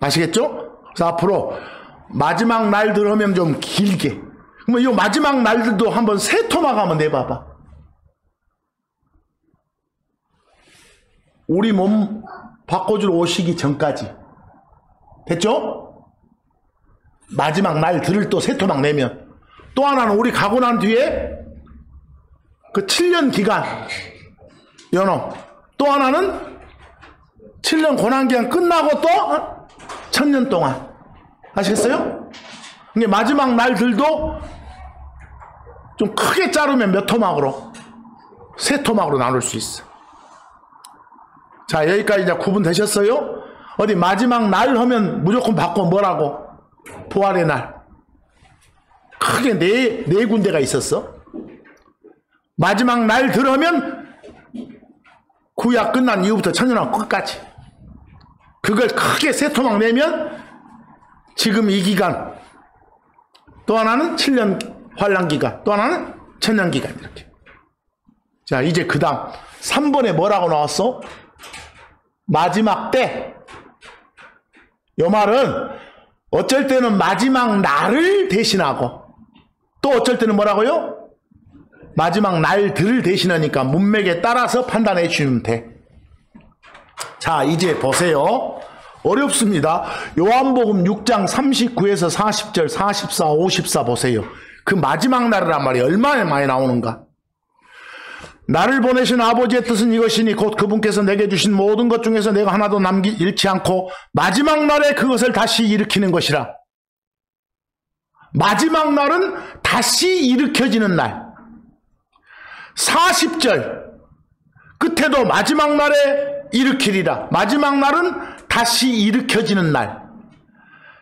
아시겠죠? 그래서 앞으로 마지막 날들 하면 좀 길게. 그러면 이 마지막 날들도 한번 세 토막 한번 내봐봐. 우리 몸 바꿔주러 오시기 전까지. 됐죠? 마지막 날들을 또 세 토막 내면. 또 하나는 우리 가고 난 뒤에 그 7년 기간 연호. 또 하나는 7년 고난기간 끝나고 또 1000년 동안. 아시겠어요? 근데 마지막 날들도 좀 크게 자르면 몇 토막으로? 세 토막으로 나눌 수 있어. 자, 여기까지 이제 구분되셨어요? 어디 마지막 날 하면 무조건 바꿔 뭐라고? 부활의 날. 크게 네 군데가 있었어. 마지막 날 들으면 구약 끝난 이후부터 천년왕국 끝까지. 그걸 크게 세 토막 내면 지금 이 기간. 또 하나는 7년 환란기간. 또 하나는 천년기간. 이렇게. 자, 이제 그 다음 3번에 뭐라고 나왔어? 마지막 때. 요 말은 어쩔 때는 마지막 날을 대신하고 또 어쩔 때는 뭐라고요? 마지막 날들을 대신하니까 문맥에 따라서 판단해 주시면 돼. 자, 이제 보세요. 어렵습니다. 요한복음 6장 39에서 40절 44, 54 보세요. 그 마지막 날이란 말이 얼마나 많이 나오는가. 나를 보내신 아버지의 뜻은 이것이니 곧 그분께서 내게 주신 모든 것 중에서 내가 하나도 잃지 않고 마지막 날에 그것을 다시 일으키는 것이라. 마지막 날은 다시 일으켜지는 날. 40절 끝에도 마지막 날에 일으키리라. 마지막 날은 다시 일으켜지는 날.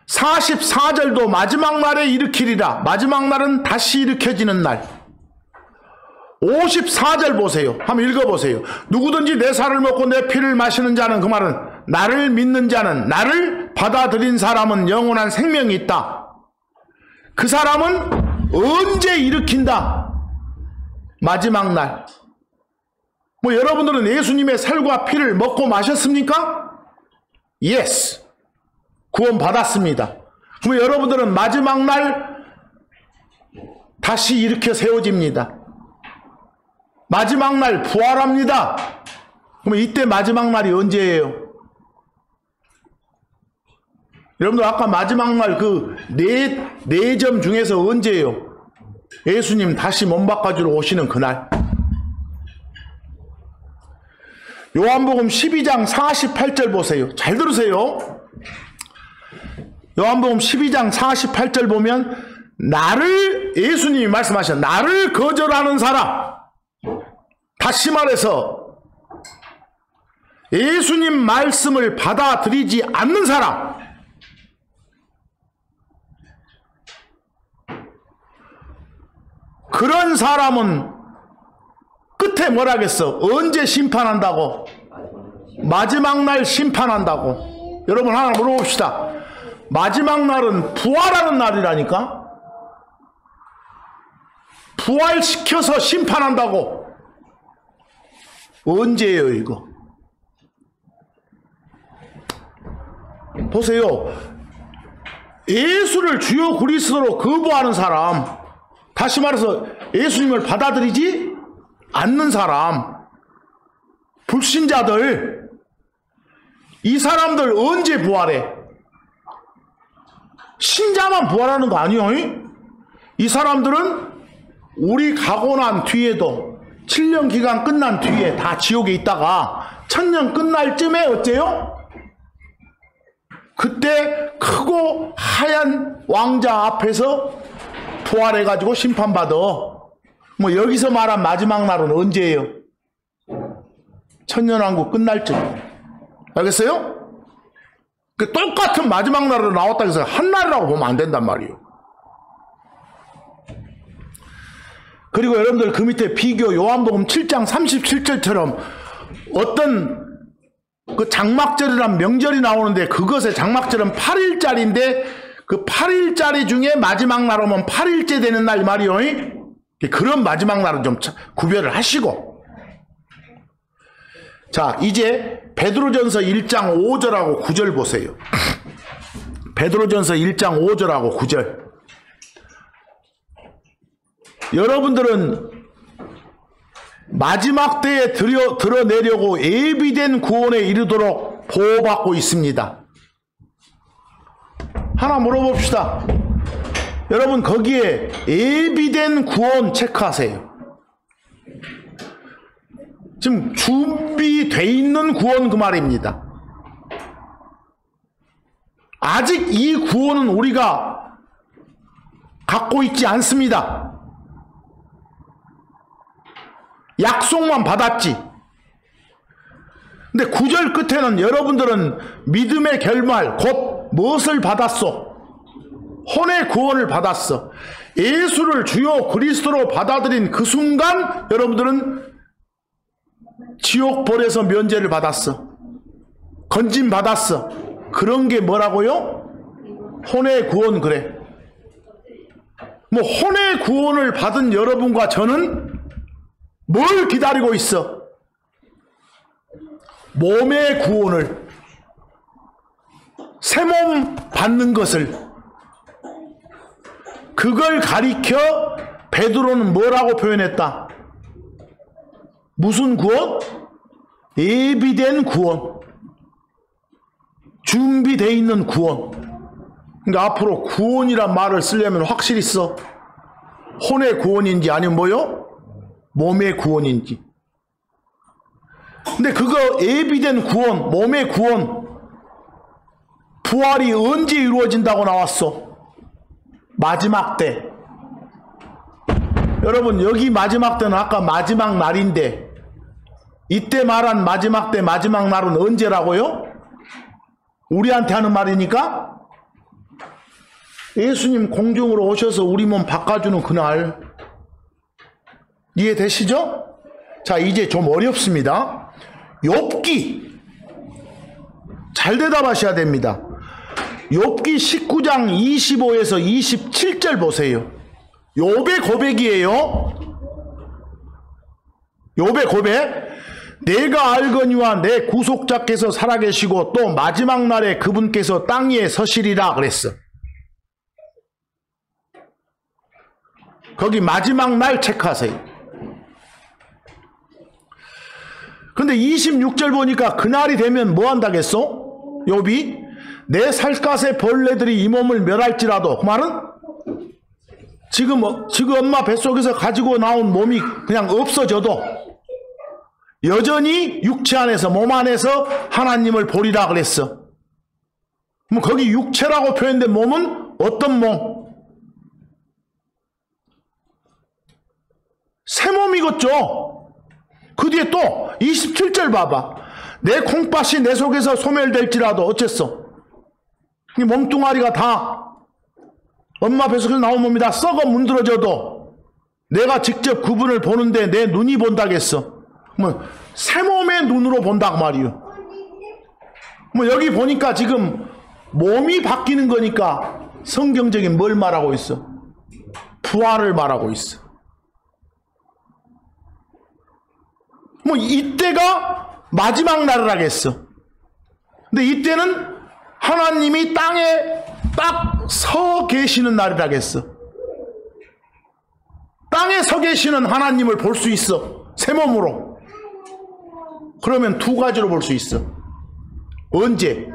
44절도 마지막 날에 일으키리라. 마지막 날은 다시 일으켜지는 날. 54절 보세요. 한번 읽어보세요. 누구든지 내 살을 먹고 내 피를 마시는 자는, 그 말은 나를 믿는 자는, 나를 받아들인 사람은 영원한 생명이 있다. 그 사람은 언제 일으킨다? 마지막 날. 뭐 여러분들은 예수님의 살과 피를 먹고 마셨습니까? Yes. 구원 받았습니다. 그럼 여러분들은 마지막 날 다시 일으켜 세워집니다. 마지막 날 부활합니다. 그럼 이때 마지막 날이 언제예요? 여러분들 아까 마지막 날 그 네 점 중에서 언제예요? 예수님 다시 몸 바꿔주러 오시는 그날. 요한복음 12장 48절 보세요. 잘 들으세요. 요한복음 12장 48절 보면 나를, 예수님이 말씀하셔, 나를 거절하는 사람, 다시 말해서 예수님 말씀을 받아들이지 않는 사람, 그런 사람은 끝에 뭐라겠어? 언제 심판한다고? 마지막 날 심판한다고. 여러분 하나 물어봅시다. 마지막 날은 부활하는 날이라니까? 부활시켜서 심판한다고. 언제예요 이거? 보세요. 예수를 주요 그리스도로 거부하는 사람, 다시 말해서 예수님을 받아들이지 않는 사람, 불신자들, 이 사람들 언제 부활해? 신자만 부활하는 거 아니에요? 이 사람들은 우리 가고 난 뒤에도 7년 기간 끝난 뒤에 다 지옥에 있다가 1000년 끝날 쯤에 어째요? 그때 크고 하얀 왕자 앞에서 부활해가지고 심판받아. 뭐 여기서 말한 마지막 날은 언제예요? 천년왕국 끝날 쯤. 알겠어요? 똑같은 마지막 날으로 나왔다 해서 한 날이라고 보면 안 된단 말이에요. 그리고 여러분들 그 밑에 비교 요한복음 7장 37절처럼 어떤 그 장막절이란 명절이 나오는데 그것의 장막절은 8일짜리인데 그 8일짜리 중에 마지막 날 오면 8일째 되는 날 말이요. 그런 마지막 날은 좀 구별을 하시고. 자, 이제 베드로전서 1장 5절하고 9절 보세요. 베드로전서 1장 5절하고 9절. 여러분들은 마지막 때에 드러내려고 예비된 구원에 이르도록 보호받고 있습니다. 하나 물어봅시다. 여러분 거기에 예비된 구원 체크하세요. 지금 준비되어 있는 구원 그 말입니다. 아직 이 구원은 우리가 갖고 있지 않습니다. 약속만 받았지. 근데 9절 끝에는 여러분들은 믿음의 결말 곧 무엇을 받았소? 혼의 구원을 받았어. 예수를 주요 그리스도로 받아들인 그 순간 여러분들은 지옥벌에서 면제를 받았어. 건진 받았어. 그런 게 뭐라고요? 혼의 구원. 그래. 뭐 혼의 구원을 받은 여러분과 저는 뭘 기다리고 있어? 몸의 구원을, 새 몸 받는 것을. 그걸 가리켜 베드로는 뭐라고 표현했다? 무슨 구원? 예비된 구원. 준비되어 있는 구원. 그러니까 앞으로 구원이란 말을 쓰려면 확실히 써. 혼의 구원인지 아니면 뭐요? 몸의 구원인지. 근데 그거 예비된 구원, 몸의 구원, 부활이 언제 이루어진다고 나왔어? 마지막 때. 여러분 여기 마지막 때는 아까 마지막 날인데 이때 말한 마지막 때 마지막 날은 언제라고요? 우리한테 하는 말이니까 예수님 공중으로 오셔서 우리 몸 바꿔주는 그날. 이해되시죠? 자, 이제 좀 어렵습니다. 욥기 잘 대답하셔야 됩니다. 욥기 19장 25에서 27절 보세요. 욥의 고백이에요. 욥의 고백. 내가 알거니와 내 구속자께서 살아계시고 또 마지막 날에 그분께서 땅 위에 서시리라 그랬어. 거기 마지막 날 체크하세요. 근데 26절 보니까 그날이 되면 뭐 한다겠어? 욥이 내 살갗의 벌레들이 이 몸을 멸할지라도, 그 말은 지금 엄마 뱃속에서 가지고 나온 몸이 그냥 없어져도 여전히 육체 안에서, 몸 안에서 하나님을 보리라 그랬어. 그럼 거기 육체라고 표현된 몸은 어떤 몸? 새 몸이겠죠. 그 뒤에 또 27절 봐봐. 내 콩팥이 내 속에서 소멸될지라도 어쨌어? 이 몸뚱아리가 다 엄마 뱃속에서 나온 몸이 다 썩어 문드러져도 내가 직접 그분을 보는데 내 눈이 본다겠어. 뭐 새 몸의 눈으로 본다 그 말이요. 뭐 여기 보니까 지금 몸이 바뀌는 거니까 성경적인 뭘 말하고 있어? 부활을 말하고 있어. 뭐 이때가 마지막 날을 하겠어. 근데 이때는 하나님이 땅에 딱 서 계시는 날이라겠어. 땅에 서 계시는 하나님을 볼 수 있어. 새 몸으로. 그러면 두 가지로 볼 수 있어. 언제?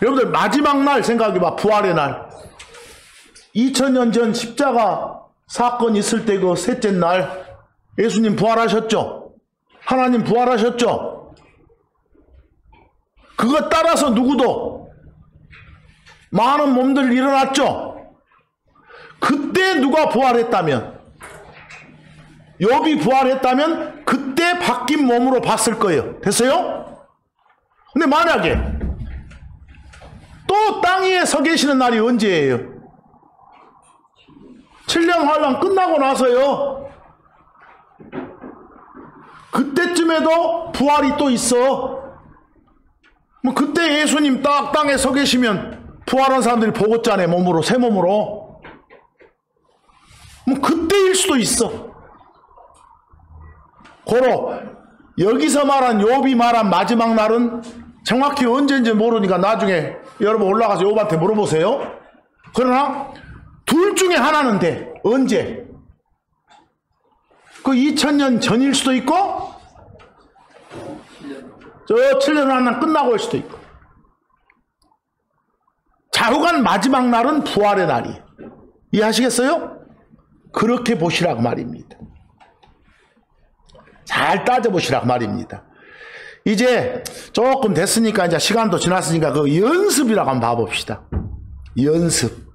여러분들 마지막 날 생각해봐. 부활의 날. 2000년 전 십자가 사건 있을 때 그 셋째 날 예수님 부활하셨죠? 하나님 부활하셨죠? 그것 따라서 누구도 많은 몸들 일어났죠? 그때 누가 부활했다면, 욥이 부활했다면 그때 바뀐 몸으로 봤을 거예요. 됐어요? 근데 만약에 또 땅 위에 서 계시는 날이 언제예요? 7년 환란 끝나고 나서요. 그때쯤에도 부활이 또 있어. 뭐 그때 예수님 딱 땅에 서 계시면 부활한 사람들이 보겠잖아요. 몸으로, 새 몸으로. 뭐 그때일 수도 있어. 고로 여기서 말한 욥이 말한 마지막 날은 정확히 언제인지 모르니까 나중에 여러분 올라가서 욥한테 물어보세요. 그러나 둘 중에 하나는 돼. 언제? 그 2000년 전일 수도 있고 저 7년 하나 끝나고 올 수도 있고. 좌우간 마지막 날은 부활의 날이에요. 이해하시겠어요? 그렇게 보시라고 말입니다. 잘 따져보시라고 말입니다. 이제 조금 됐으니까 이제 시간도 지났으니까 그 연습이라고 한번 봐봅시다. 연습.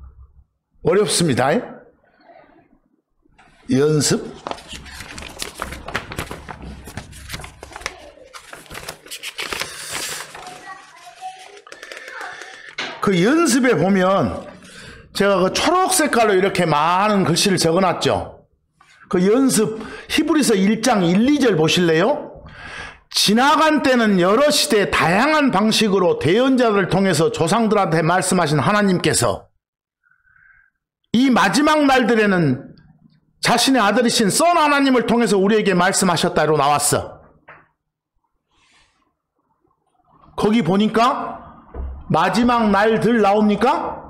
어렵습니다. 연습. 그 연습에 보면 제가 그 초록 색깔로 이렇게 많은 글씨를 적어놨죠. 그 연습 히브리서 1장 1, 2절 보실래요? 지나간 때는 여러 시대 다양한 방식으로 대언자들을 통해서 조상들한테 말씀하신 하나님께서 이 마지막 날들에는 자신의 아들이신 선 하나님을 통해서 우리에게 말씀하셨다로 나왔어. 거기 보니까 마지막 날들 나옵니까?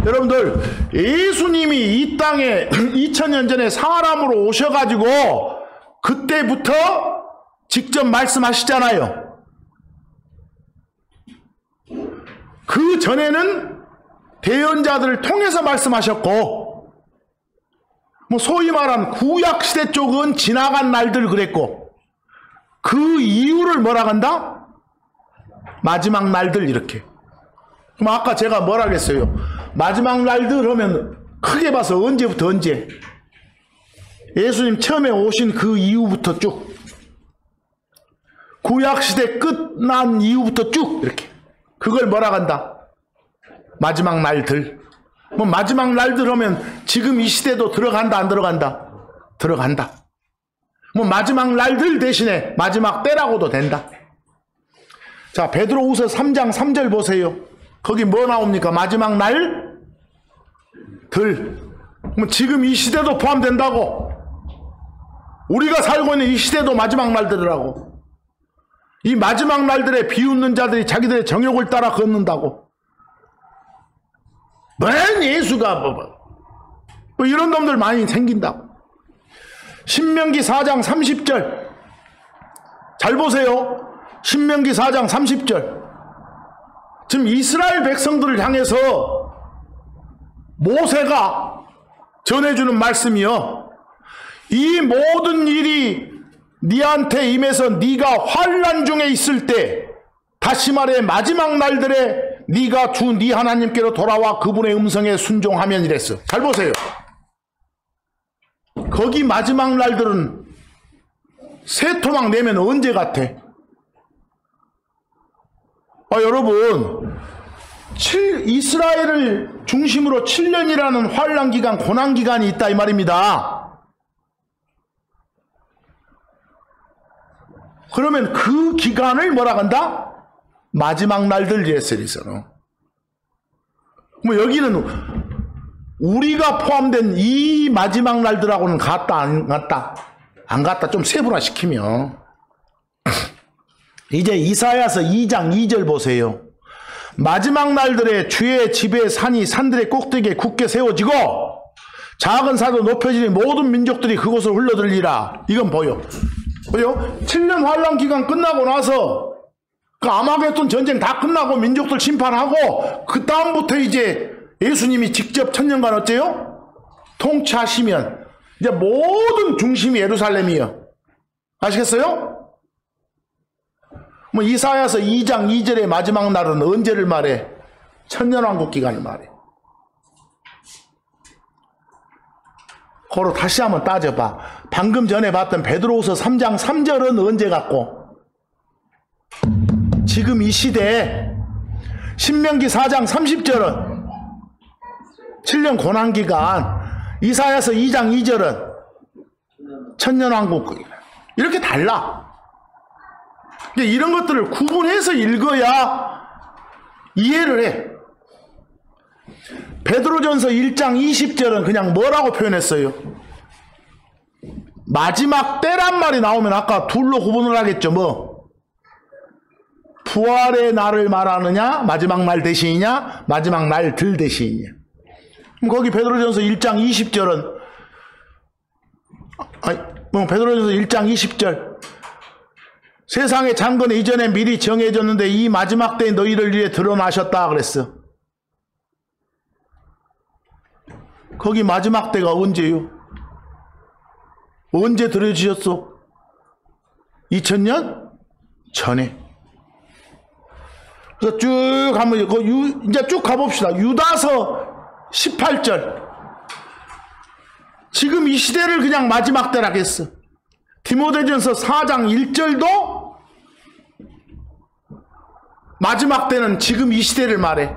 여러분들 예수님이 이 땅에 2000년 전에 사람으로 오셔가지고 그때부터 직접 말씀하시잖아요. 그 전에는 대언자들을 통해서 말씀하셨고 뭐 소위 말한 구약시대 쪽은 지나간 날들 그랬고 그 이유를 뭐라 한다? 마지막 날들 이렇게. 그럼 아까 제가 뭐라 그랬어요? 마지막 날들 하면 크게 봐서 언제부터 언제? 예수님 처음에 오신 그 이후부터 쭉. 구약시대 끝난 이후부터 쭉 이렇게. 그걸 뭐라 한다? 마지막 날들. 뭐 마지막 날들 하면 지금 이 시대도 들어간다 안 들어간다? 들어간다. 뭐 마지막 날들 대신에 마지막 때라고도 된다. 자, 베드로후서 3장 3절 보세요. 거기 뭐 나옵니까? 마지막 날 들. 그럼 지금 이 시대도 포함된다고. 우리가 살고 있는 이 시대도 마지막 날들이라고. 이 마지막 날들에 비웃는 자들이 자기들의 정욕을 따라 걷는다고. 맨 예수가 뭐 이런 놈들 많이 생긴다고. 신명기 4장 30절 잘 보세요. 신명기 4장 30절. 지금 이스라엘 백성들을 향해서 모세가 전해주는 말씀이요. 이 모든 일이 네한테 임해서 네가 환난 중에 있을 때, 다시 말해 마지막 날들에 네가 주 네 하나님께로 돌아와 그분의 음성에 순종하면 이랬어. 잘 보세요. 거기 마지막 날들은 새 토막 내면 언제 같아? 여러분, 이스라엘을 중심으로 7년이라는 환난기간, 고난기간이 있다 이 말입니다. 그러면 그 기간을 뭐라 한다? 마지막 날들 예설이잖아. 뭐 여기는 우리가 포함된 이 마지막 날들하고는 같다 안 같다? 안 갖다 좀 세분화시키면 이제 이사야서 2장 2절 보세요. 마지막 날들에 주의 집의 산이 산들의 꼭대기에 굳게 세워지고 작은 산도 높여지니 모든 민족들이 그곳을 흘러들리라. 이건 보여. 7년 환란 기간 끝나고 나서 그 아마겟돈 전쟁 다 끝나고 민족들 심판하고 그 다음부터 이제 예수님이 직접 천년간 어째요? 통치하시면 이제 모든 중심이 예루살렘이요. 아시겠어요? 뭐 이사야서 2장 2절의 마지막 날은 언제를 말해? 천년왕국 기간을 말해. 그걸 다시 한번 따져봐. 방금 전에 봤던 베드로후서 3장 3절은 언제 같고? 지금 이 시대에 신명기 4장 30절은 7년 고난기간, 이사야서 2장 2절은 천년왕국. 이렇게 달라. 이런 것들을 구분해서 읽어야 이해를 해. 베드로전서 1장 20절은 그냥 뭐라고 표현했어요? 마지막 때란 말이 나오면 아까 둘로 구분을 하겠죠. 뭐? 부활의 날을 말하느냐, 마지막 날 대신이냐, 마지막 날들 대신이냐. 그럼 거기 베드로전서 1장 20절은 베드로전서 1장 20절 세상의 창건 이전에 미리 정해졌는데 이 마지막 때에 너희를 위해 드러나셨다 그랬어. 거기 마지막 때가 언제요? 언제 드려지셨어? 2000년 전에. 그래서 쭉 한번 이제 쭉 가봅시다. 유다서 18절. 지금 이 시대를 그냥 마지막 때라겠어. 디모데전서 4장 1절도 마지막 때는 지금 이 시대를 말해.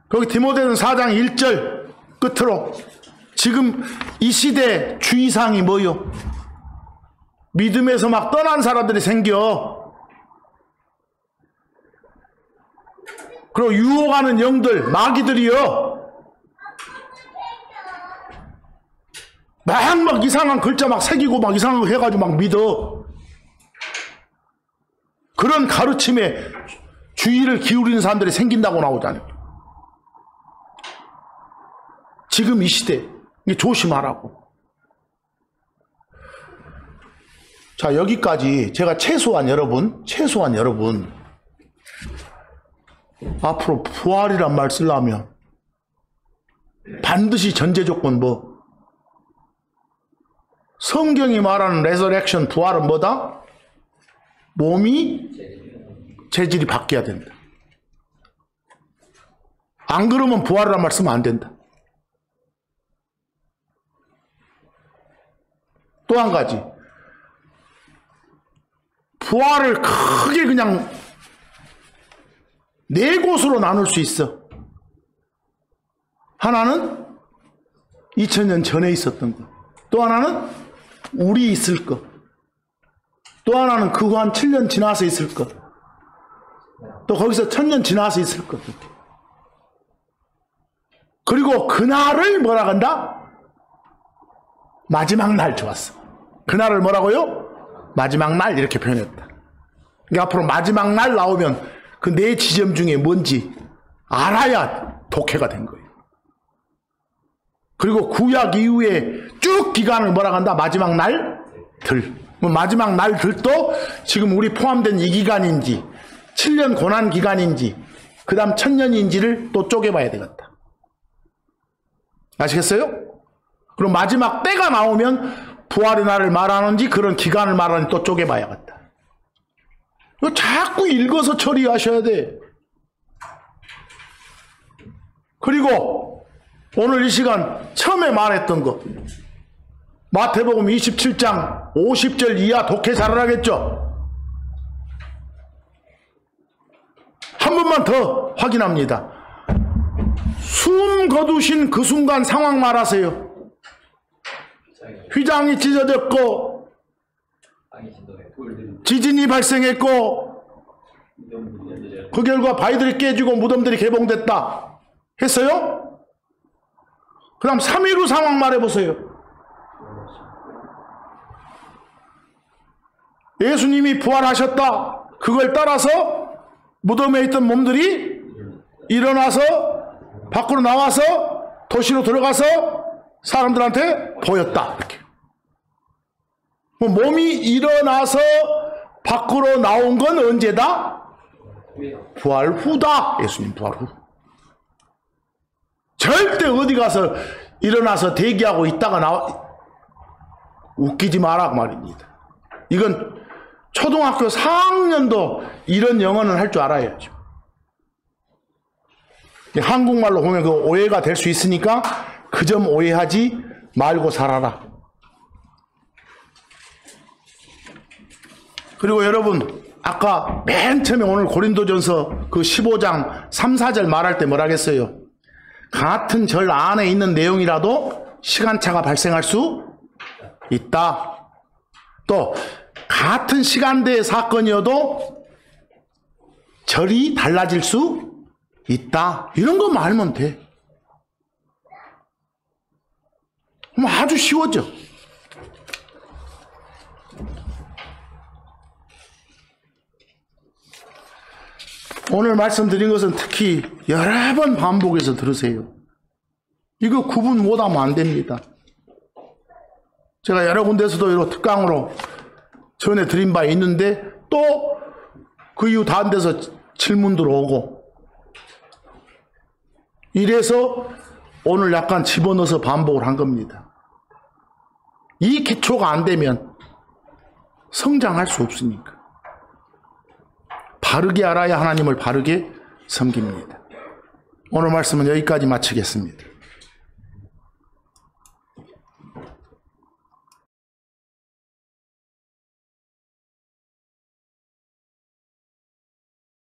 거기 디모데전 4장 1절 끝으로 지금 이 시대 주의사항이 뭐요? 믿음에서 막 떠난 사람들이 생겨. 그리고 유혹하는 영들, 마귀들이요. 막 이상한 글자 막 새기고 막 이상한 거 해가지고 막 믿어. 그런 가르침에 주의를 기울이는 사람들이 생긴다고 나오잖아요. 지금 이 시대 조심하라고. 자, 여기까지 제가 최소한 여러분 앞으로 부활이란 말 쓰려면 반드시 전제 조건 뭐? 성경이 말하는 레서렉션 부활은 뭐다? 몸이 재질이 바뀌어야 된다. 안 그러면 부활이란 말 쓰면 안 된다. 또 한 가지. 부활을 크게 그냥 네 곳으로 나눌 수 있어. 하나는 2000년 전에 있었던 거. 또 하나는 우리 있을 거. 또 하나는 그 후 한 7년 지나서 있을 거. 또 거기서 1000년 지나서 있을 거. 그리고 그날을 뭐라 한다? 마지막 날 좋았어. 그날을 뭐라고요? 마지막 날 이렇게 표현했다. 그러니까 앞으로 마지막 날 나오면 그 네 지점 중에 뭔지 알아야 독해가 된 거예요. 그리고 구약 이후에 쭉 기간을 뭐라 한다? 마지막 날들. 마지막 날들도 지금 우리 포함된 이 기간인지 7년 고난 기간인지 그 다음 1000년인지를 또 쪼개봐야 되겠다. 아시겠어요? 그럼 마지막 때가 나오면 부활의 날을 말하는지 그런 기간을 말하는지 또 쪼개봐야겠다. 이거 자꾸 읽어서 처리하셔야 돼. 그리고 오늘 이 시간 처음에 말했던 거 마태복음 27장 50절 이하 독해 잘하겠죠? 한 번만 더 확인합니다. 숨 거두신 그 순간 상황 말하세요. 휘장이 찢어졌고 지진이 발생했고 그 결과 바위들이 깨지고 무덤들이 개봉됐다 했어요? 그 다음 3일 후 상황 말해보세요. 예수님이 부활하셨다. 그걸 따라서 무덤에 있던 몸들이 일어나서 밖으로 나와서 도시로 들어가서 사람들한테 보였다. 이렇게. 몸이 일어나서 밖으로 나온 건 언제다? 부활 후다. 예수님 부활 후. 절대 어디 가서 일어나서 대기하고 있다가 웃기지 마라 그 말입니다. 이건 초등학교 4학년도 이런 영어는 할 줄 알아야죠. 한국말로 보면 그 오해가 될 수 있으니까 그 점 오해하지 말고 살아라. 그리고 여러분, 아까 맨 처음에 오늘 고린도전서 그 15장 3, 4절 말할 때 뭐라 했어요? 같은 절 안에 있는 내용이라도 시간차가 발생할 수 있다. 또 같은 시간대의 사건이어도 절이 달라질 수 있다. 이런 것만 알면 돼. 그럼 아주 쉬워져. 오늘 말씀드린 것은 특히 여러 번 반복해서 들으세요. 이거 구분 못하면 안 됩니다. 제가 여러 군데서도 이런 특강으로 전해드린 바 있는데 또 그 이후 다른 데서 질문 들어오고 이래서 오늘 약간 집어넣어서 반복을 한 겁니다. 이 기초가 안 되면 성장할 수 없으니까. 바르게 알아야 하나님을 바르게 섬깁니다. 오늘 말씀은 여기까지 마치겠습니다.